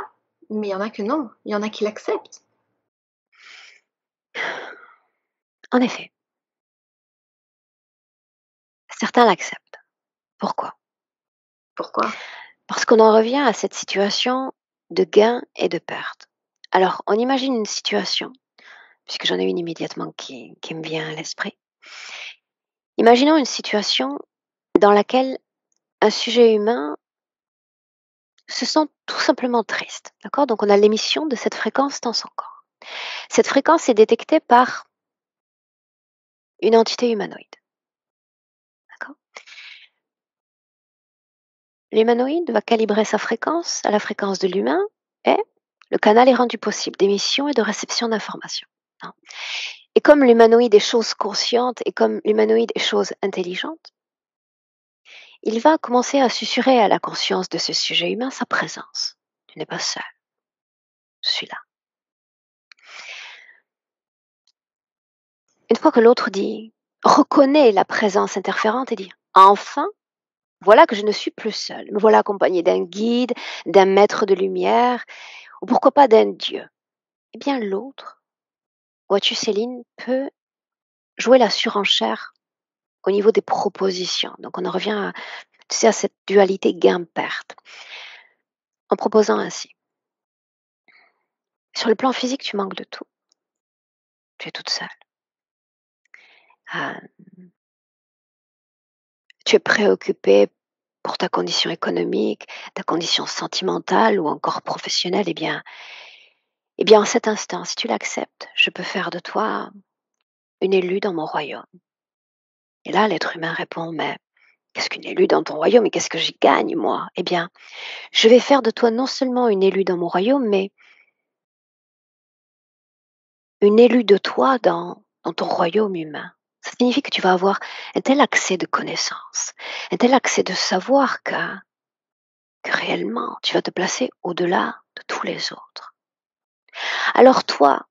mais il y en a que non, il y en a qui l'acceptent. En effet, certains l'acceptent. Pourquoi? Pourquoi? Parce qu'on en revient à cette situation de gain et de perte. Alors, on imagine une situation, puisque j'en ai une immédiatement qui me vient à l'esprit. Imaginons une situation dans laquelle un sujet humain se sent tout simplement triste. D'accord? Donc, on a l'émission de cette fréquence dans son corps. Cette fréquence est détectée par une entité humanoïde. D'accord? L'humanoïde va calibrer sa fréquence à la fréquence de l'humain et le canal est rendu possible d'émission et de réception d'informations. Hein. Et comme l'humanoïde est chose consciente et comme l'humanoïde est chose intelligente, il va commencer à susurrer à la conscience de ce sujet humain sa présence. Tu n'es pas seul, je suis là. Une fois que l'autre dit, reconnaît la présence interférente et dit, enfin, voilà que je ne suis plus seul, me voilà accompagné d'un guide, d'un maître de lumière, ou pourquoi pas d'un dieu. Eh bien l'autre, vois-tu Céline, peut jouer la surenchère au niveau des propositions. Donc on en revient à, tu sais, à cette dualité gain-perte. En proposant ainsi. Sur le plan physique, tu manques de tout. Tu es toute seule. Ah, tu es préoccupée pour ta condition économique, ta condition sentimentale ou encore professionnelle. En cet instant, si tu l'acceptes, je peux faire de toi une élue dans mon royaume. Et là, l'être humain répond, mais qu'est-ce qu'une élue dans ton royaume et qu'est-ce que j'y gagne, moi? Eh bien, je vais faire de toi non seulement une élue dans mon royaume, mais une élue de toi dans ton royaume humain. Ça signifie que tu vas avoir un tel accès de connaissances, un tel accès de savoir que réellement tu vas te placer au-delà de tous les autres. Alors toi,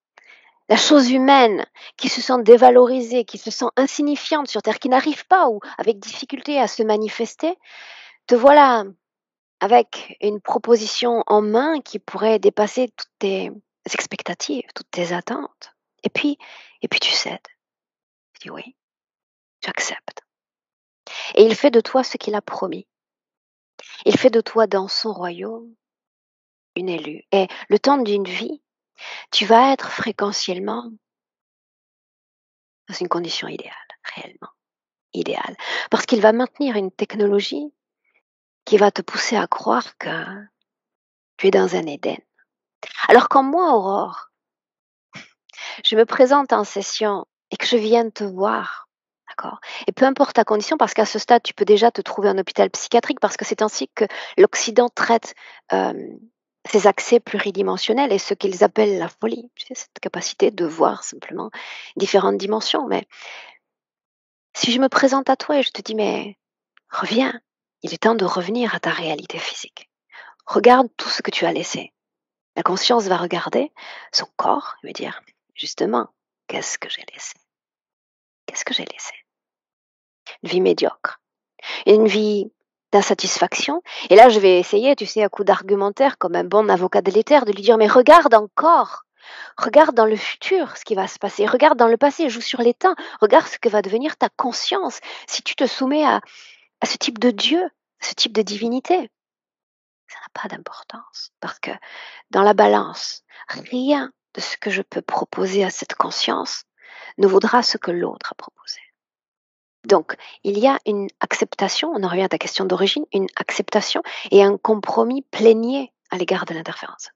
la chose humaine qui se sent dévalorisée, qui se sent insignifiante sur Terre, qui n'arrive pas ou avec difficulté à se manifester, te voilà avec une proposition en main qui pourrait dépasser toutes tes expectatives, toutes tes attentes. Et puis tu cèdes. Tu dis oui, tu acceptes. Et il fait de toi ce qu'il a promis. Il fait de toi dans son royaume une élue. Et le temps d'une vie, tu vas être fréquentiellement dans une condition idéale, réellement idéale. Parce qu'il va maintenir une technologie qui va te pousser à croire que tu es dans un Éden. Alors quand moi, Aurore, je me présente en session et que je viens te voir, d'accord? Et peu importe ta condition, parce qu'à ce stade, tu peux déjà te trouver en hôpital psychiatrique, parce que c'est ainsi que l'Occident traite ces accès pluridimensionnels et ce qu'ils appellent la folie. Tu sais, cette capacité de voir simplement différentes dimensions. Mais si je me présente à toi et je te dis, mais reviens, il est temps de revenir à ta réalité physique. Regarde tout ce que tu as laissé. La conscience va regarder son corps et me dire, justement, qu'est-ce que j'ai laissé? Qu'est-ce que j'ai laissé? Une vie médiocre, une vie d'insatisfaction. Et là, je vais essayer, tu sais, à coup d'argumentaire, comme un bon avocat délétère, de lui dire, mais regarde encore, regarde dans le futur ce qui va se passer, regarde dans le passé, joue sur les temps, regarde ce que va devenir ta conscience si tu te soumets à ce type de Dieu, ce type de divinité. Ça n'a pas d'importance, parce que dans la balance, rien de ce que je peux proposer à cette conscience ne vaudra ce que l'autre a proposé. Donc, il y a une acceptation, on en revient à ta question d'origine, une acceptation et un compromis plénier à l'égard de l'interférence.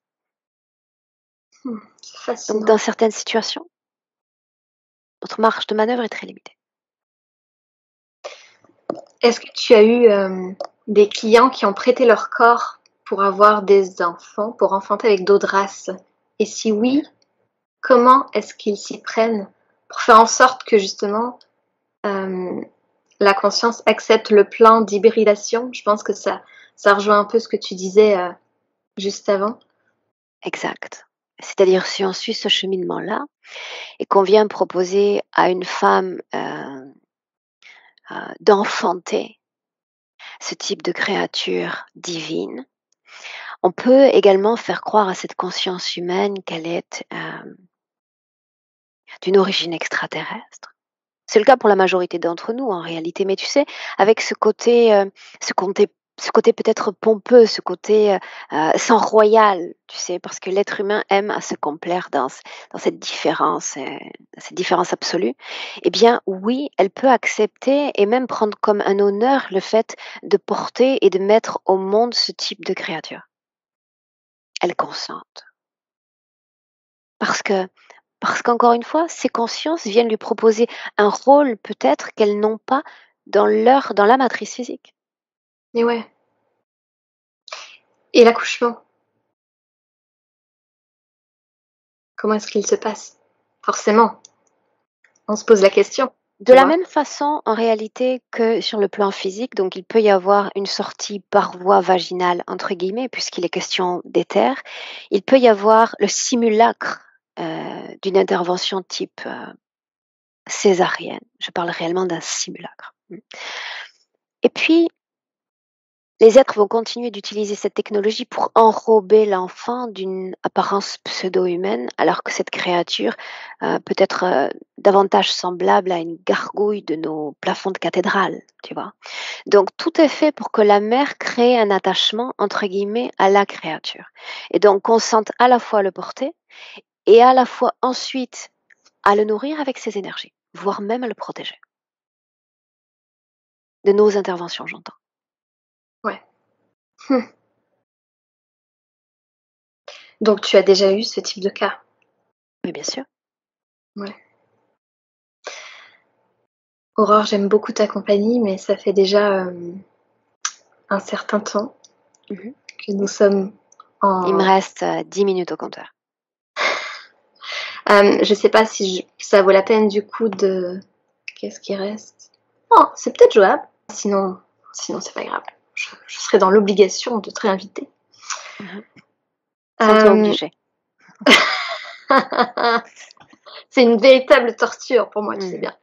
C'est Donc, fascinant. dans certaines situations, notre marge de manœuvre est très limitée. Est-ce que tu as eu des clients qui ont prêté leur corps pour avoir des enfants, pour enfanter avec d'autres races? Et si oui, comment est-ce qu'ils s'y prennent pour faire en sorte que justement la conscience accepte le plan d'hybridation? Je pense que ça rejoint un peu ce que tu disais juste avant. Exact. C'est-à-dire, si on suit ce cheminement-là et qu'on vient proposer à une femme d'enfanter ce type de créature divine, on peut également faire croire à cette conscience humaine qu'elle est d'une origine extraterrestre. C'est le cas pour la majorité d'entre nous en réalité, mais tu sais, avec ce côté, ce côté peut-être pompeux, ce côté sans royal, tu sais, parce que l'être humain aime à se complaire dans cette différence absolue. Eh bien, oui, elle peut accepter et même prendre comme un honneur le fait de porter et de mettre au monde ce type de créature. Elle consente. Parce que Parce qu'encore une fois, ces consciences viennent lui proposer un rôle peut-être qu'elles n'ont pas dans la matrice physique. Et ouais. Et l'accouchement, comment est-ce qu'il se passe? Forcément, on se pose la question, De tu la vois? même façon, en réalité, que sur le plan physique, donc il peut y avoir une sortie par voie vaginale, entre guillemets, puisqu'il est question d'éther. Il peut y avoir le simulacre d'une intervention type césarienne. Je parle réellement d'un simulacre. Et puis, les êtres vont continuer d'utiliser cette technologie pour enrober l'enfant d'une apparence pseudo-humaine, alors que cette créature peut être davantage semblable à une gargouille de nos plafonds de cathédrale, tu vois. Donc tout est fait pour que la mère crée un attachement, entre guillemets, à la créature. Et donc consente à la fois à le porter et à la fois ensuite à le nourrir avec ses énergies, voire même à le protéger. De nos interventions, j'entends. Ouais. Donc tu as déjà eu ce type de cas? Oui, bien sûr. Ouais. Aurore, j'aime beaucoup ta compagnie, mais ça fait déjà un certain temps Mhm. que nous sommes Il me en... reste 10 minutes au compteur. je sais pas si ça vaut la peine du coup de... Qu'est-ce qui reste? Oh, c'est peut-être jouable. Sinon c'est pas grave. Je serai dans l'obligation de te réinviter. Mhm. Sens-toi Euh, obligé. c'est une véritable torture pour moi, tu sais Mhm. bien.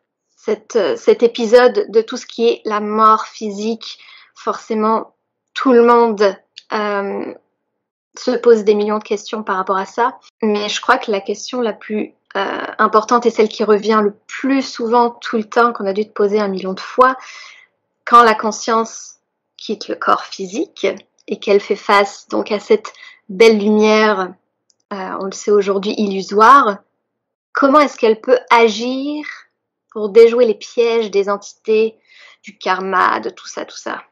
Cet épisode de tout ce qui est la mort physique, forcément, tout le monde se pose des millions de questions par rapport à ça. Mais je crois que la question la plus importante et celle qui revient le plus souvent tout le temps, qu'on a dû te poser 1 million de fois, quand la conscience quitte le corps physique et qu'elle fait face donc à cette belle lumière, on le sait aujourd'hui, illusoire, comment est-ce qu'elle peut agir pour déjouer les pièges des entités, du karma, de tout ça, tout ça?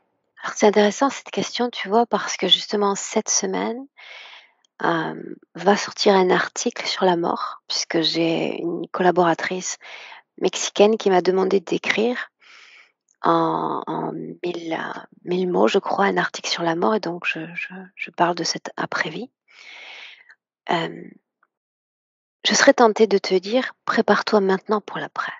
Alors c'est intéressant cette question, tu vois, parce que justement cette semaine va sortir un article sur la mort, puisque j'ai une collaboratrice mexicaine qui m'a demandé d'écrire en 1000 mots, je crois, un article sur la mort, et donc je parle de cette après-vie. Euh, je serais tentée de te dire, prépare-toi maintenant pour l'après.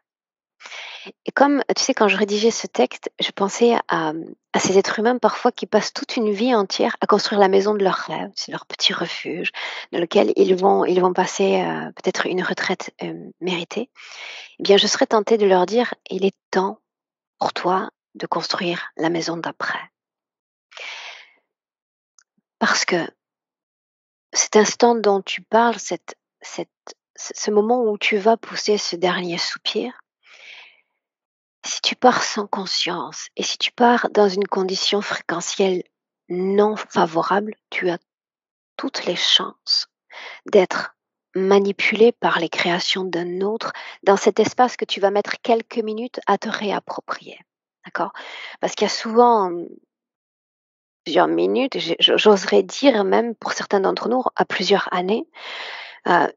Et comme, tu sais, quand je rédigeais ce texte, je pensais à ces êtres humains parfois qui passent toute une vie entière à construire la maison de leurs rêves, c'est leur petit refuge dans lequel ils vont passer peut-être une retraite méritée. Eh bien, je serais tentée de leur dire, il est temps pour toi de construire la maison d'après. Parce que cet instant dont tu parles, ce moment où tu vas pousser ce dernier soupir, si tu pars sans conscience et si tu pars dans une condition fréquentielle non favorable, tu as toutes les chances d'être manipulé par les créations d'un autre dans cet espace que tu vas mettre quelques minutes à te réapproprier. D'accord? Parce qu'il y a souvent plusieurs minutes, j'oserais dire même pour certains d'entre nous à plusieurs années,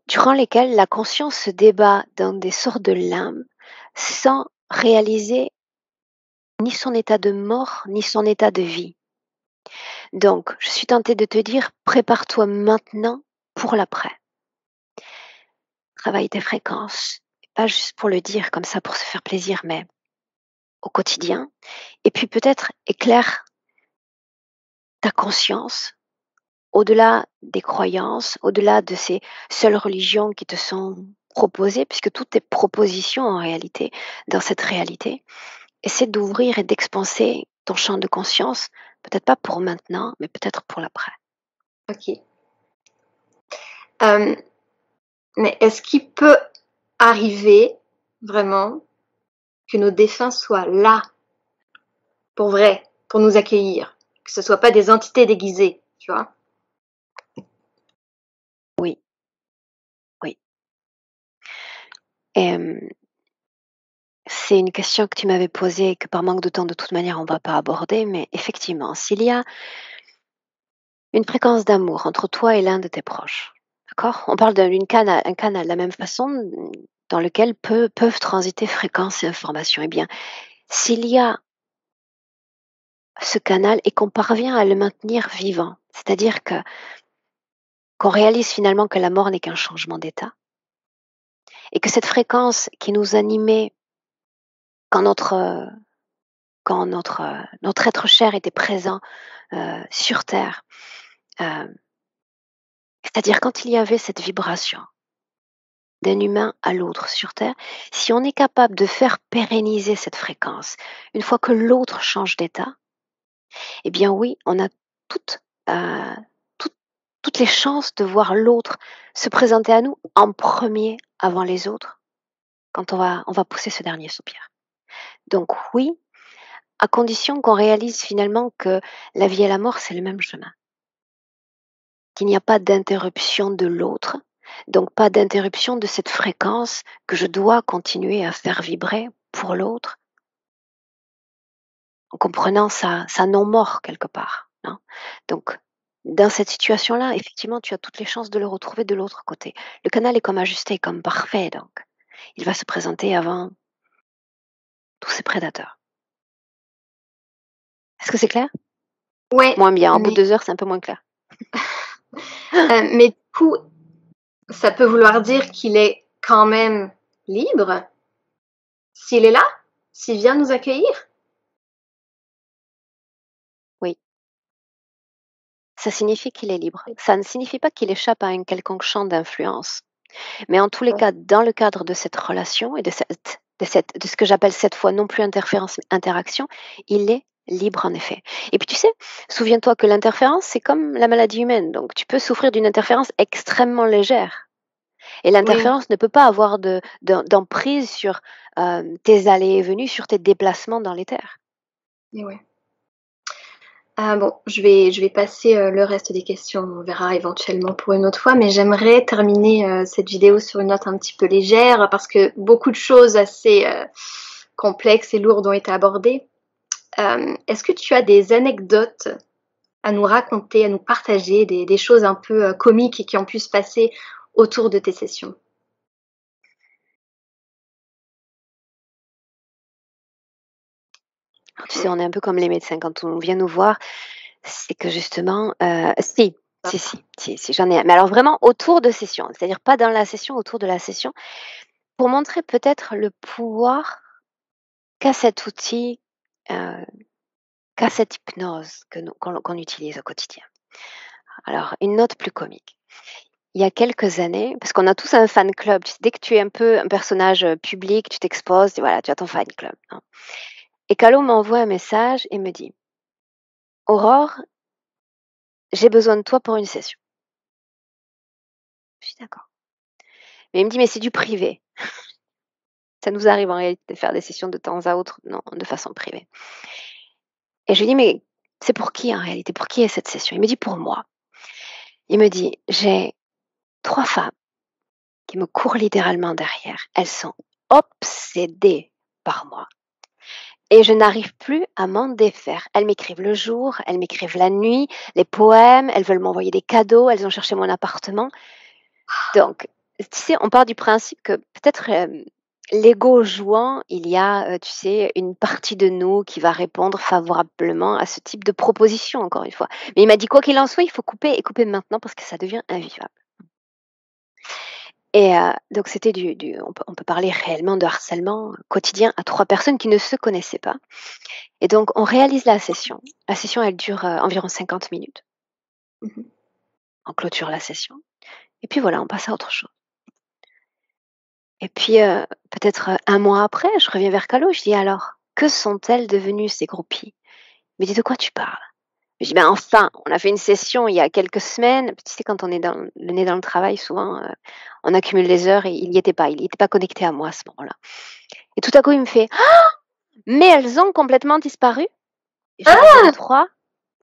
durant lesquelles la conscience se débat dans des sortes de limbes sans réaliser ni son état de mort, ni son état de vie. Donc, je suis tentée de te dire, prépare-toi maintenant pour l'après. Travaille tes fréquences, pas juste pour le dire comme ça, pour se faire plaisir, mais au quotidien. Et puis peut-être éclaire ta conscience au-delà des croyances, au-delà de ces seules religions qui te sont proposées, puisque toutes tes propositions en réalité, dans cette réalité, essaie d'ouvrir et d'expanser ton champ de conscience, peut-être pas pour maintenant, mais peut-être pour l'après. Ok. Mais est-ce qu'il peut arriver vraiment que nos défunts soient là pour vrai, pour nous accueillir, que ce soit pas des entités déguisées, tu vois? Oui, oui. Et c'est une question que tu m'avais posée et que par manque de temps, de toute manière, on ne va pas aborder, mais effectivement, s'il y a une fréquence d'amour entre toi et l'un de tes proches, d'accord? On parle un canal de la même façon dans lequel peuvent transiter fréquences et informations. Eh bien, s'il y a ce canal et qu'on parvient à le maintenir vivant, c'est-à-dire qu'on réalise finalement que la mort n'est qu'un changement d'état et que cette fréquence qui nous animait quand notre être cher était présent sur Terre, euh, c'est-à-dire quand il y avait cette vibration d'un humain à l'autre sur Terre, si on est capable de faire pérenniser cette fréquence, une fois que l'autre change d'état, eh bien oui, on a toutes, euh, toutes, toutes les chances de voir l'autre se présenter à nous en premier avant les autres quand on va pousser ce dernier soupir. Donc oui, à condition qu'on réalise finalement que la vie et la mort, c'est le même chemin, qu'il n'y a pas d'interruption de l'autre, donc pas d'interruption de cette fréquence que je dois continuer à faire vibrer pour l'autre, en comprenant sa non-mort quelque part. Hein. Donc, dans cette situation-là, effectivement, tu as toutes les chances de le retrouver de l'autre côté. Le canal est comme ajusté, comme parfait, donc il va se présenter avant tous ses prédateurs. Est-ce que c'est clair? Ouais, Moins bien. Au bout de 2 heures, c'est un peu moins clair. mais du coup, ça peut vouloir dire qu'il est quand même libre s'il est là, s'il vient nous accueillir. Oui. Ça signifie qu'il est libre. Ça ne signifie pas qu'il échappe à un quelconque champ d'influence. Mais en tous les cas, dans le cadre de cette relation et de ce que j'appelle cette fois non plus interférence, interaction, il est libre en effet. Et puis tu sais, souviens-toi que l'interférence, c'est comme la maladie humaine. Donc tu peux souffrir d'une interférence extrêmement légère. Et Oui, l'interférence ne peut pas avoir d'emprise sur tes allées et venues, sur tes déplacements dans l'éther. et ouais. Ah bon, je vais passer le reste des questions, on verra éventuellement pour une autre fois, mais j'aimerais terminer cette vidéo sur une note un petit peu légère parce que beaucoup de choses assez complexes et lourdes ont été abordées. Est-ce que tu as des anecdotes à nous raconter, à nous partager, des choses un peu comiques qui ont pu se passer autour de tes sessions? Alors, tu sais, on est un peu comme les médecins quand on vient nous voir, c'est que justement, si, j'en ai un. Mais alors vraiment autour de session, c'est-à-dire pas dans la session, autour de la session, pour montrer peut-être le pouvoir qu'a cet outil, heu, qu'a cette hypnose qu'on utilise au quotidien. Alors une note plus comique. Il y a quelques années, parce qu'on a tous un fan club, tu sais, dès que tu es un peu un personnage, public, tu t'exposes, et voilà, tu as ton fan club, hein. Et Calo m'envoie un message et me dit: «Aurore, j'ai besoin de toi pour une session». Je dis: «D'accord». Mais il me dit: «Mais c'est du privé». Ça nous arrive en réalité de faire des sessions de temps à autre, non, de façon privée. Et je lui dis: «Mais c'est pour qui en réalité? Pour qui est cette session?» Il me dit: «Pour moi». Il me dit: «J'ai 3 femmes qui me courent littéralement derrière. Elles sont obsédées par moi. Et je n'arrive plus à m'en défaire. Elles m'écrivent le jour, elles m'écrivent la nuit, les poèmes, elles veulent m'envoyer des cadeaux, elles ont cherché mon appartement. Donc, tu sais, on part du principe que peut-être l'ego jouant, il y a, tu sais, une partie de nous qui va répondre favorablement à ce type de proposition, encore une fois. Mais il m'a dit, quoi qu'il en soit, il faut couper et couper maintenant parce que ça devient invivable. Et donc c'était on peut parler réellement de harcèlement quotidien à 3 personnes qui ne se connaissaient pas. Et donc on réalise la session. La session, elle dure, environ 50 minutes. Mmh. On clôture la session et puis voilà, on passe à autre chose. Et puis, peut-être, 1 mois après, je reviens vers Calo, je dis: «Alors, que sont-elles devenues ces groupies?» Il me dit: «De quoi tu parles?» Je dis: «Ben, enfin, on a fait une session il y a quelques semaines». Tu sais, quand on est le nez dans le travail, souvent, on accumule les heures et il y était pas. Il était pas connecté à moi à ce moment-là. Et tout à coup, il me fait: «Ah! Mais elles ont complètement disparu?» Et je lui dis: «Les 3?»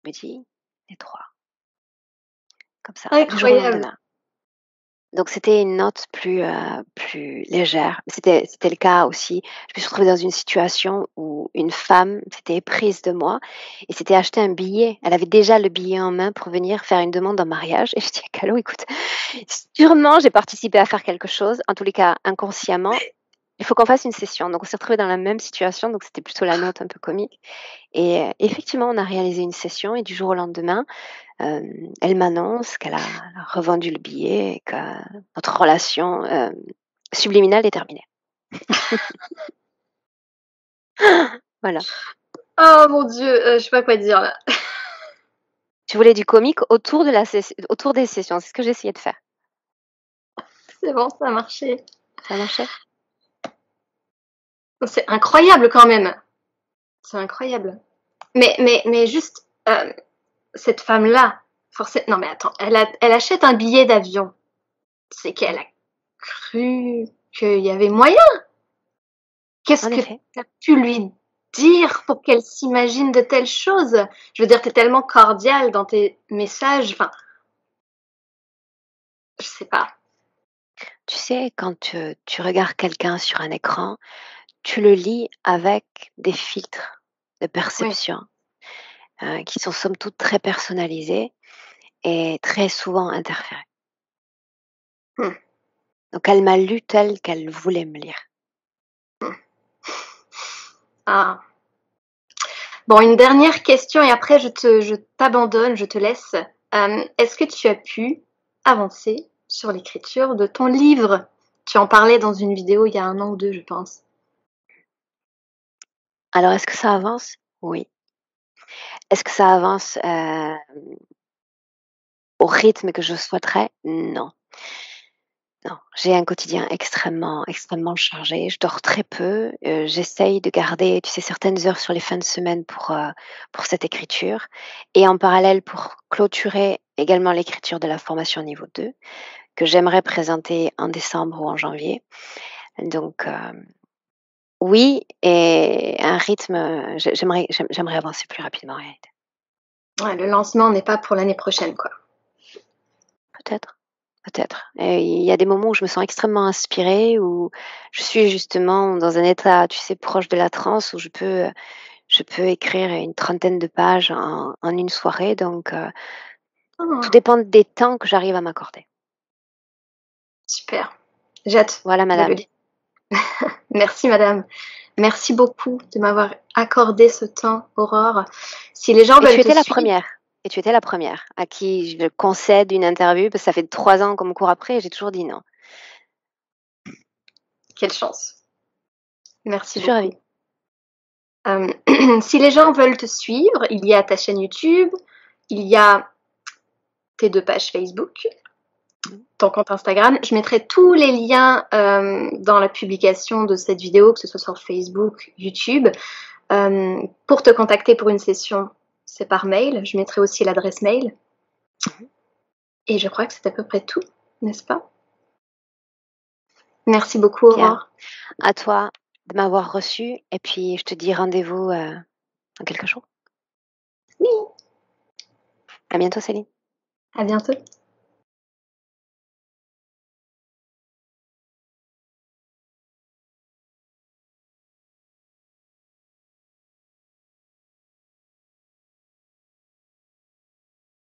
Il me dit: «Les 3». Comme ça, du jour au Incroyable. lendemain. Donc c'était une note plus légère. C'était le cas aussi. Je me suis retrouvée dans une situation où une femme s'était éprise de moi et s'était acheté un billet. Elle avait déjà le billet en main pour venir faire une demande en mariage et je dis à Calo: «Écoute, sûrement j'ai participé à faire quelque chose, en tous les cas inconsciemment. Il faut qu'on fasse une session». Donc on s'est retrouvés dans la même situation, donc c'était plutôt la note un peu comique et effectivement, on a réalisé une session et du jour au lendemain, elle m'annonce qu'elle a revendu le billet et que notre relation, subliminale est terminée. Voilà. Oh mon Dieu, je sais pas quoi dire là. Tu voulais du comique autour des sessions, c'est ce que j'essayais de faire. C'est bon, ça a marché. Ça marchait? C'est incroyable quand même. C'est incroyable. Mais juste, cette femme-là, non mais attends, elle achète un billet d'avion. C'est qu'elle a cru qu'il y avait moyen. Qu'est-ce En que effet. tu as pu lui dire pour qu'elle s'imagine de telles choses? Je veux dire, tu es tellement cordial dans tes messages, enfin, je sais pas. Tu sais, quand, tu regardes quelqu'un sur un écran, tu le lis avec des filtres de Ouais. perception, qui sont somme toute très personnalisés et très souvent interférés. Mmh. Donc elle m'a lu tel qu'elle voulait me lire. Ah. Bon, une dernière question et après je t'abandonne, je te laisse. Est-ce que tu as pu avancer sur l'écriture de ton livre? Tu en parlais dans une vidéo il y a 1 an ou 2, je pense. Alors est-ce que ça avance? Oui. Est-ce que ça avance, au rythme que je souhaiterais? Non. Non, j'ai un quotidien extrêmement chargé. Je dors très peu, j'essaye de garder, tu sais, certaines heures sur les fins de semaine pour cette écriture et en parallèle pour clôturer également l'écriture de la formation niveau 2 que j'aimerais présenter en décembre ou en janvier. Donc oui et un rythme, j'aimerais avancer plus rapidement en réalité. Ouais, le lancement n'est pas pour l'année prochaine, quoi. Peut-être, peut-être. Et il y a des moments où je me sens extrêmement inspirée, où je suis justement dans un état, tu sais, proche de la transe, où je peux écrire une trentaine de pages en une soirée, donc tout Ah, dépend des temps que j'arrive à m'accorder. super. J'ai hâte Voilà de le madame. lire. Merci madame. Merci beaucoup de m'avoir accordé ce temps, Aurore. Si les gens Et tu veulent te étais la suivre, première. Et tu étais la première à qui je concède une interview, parce que ça fait 3 ans qu'on me court après et j'ai toujours dit non. quelle chance. Merci Je suis beaucoup. ravie. Euh, si les gens veulent te suivre, il y a ta chaîne YouTube, il y a tes 2 pages Facebook, Mmh. ton compte Instagram. Je mettrai tous les liens dans la publication de cette vidéo, que ce soit sur Facebook, YouTube. Pour te contacter pour une session, c'est par mail. Je mettrai aussi l'adresse mail. Mmh. Et je crois que c'est à peu près tout, n'est-ce pas? Merci beaucoup, Bien. Aurore. À toi de m'avoir reçue et puis je te dis rendez-vous, dans quelques jours. Oui, À bientôt Céline. à bientôt.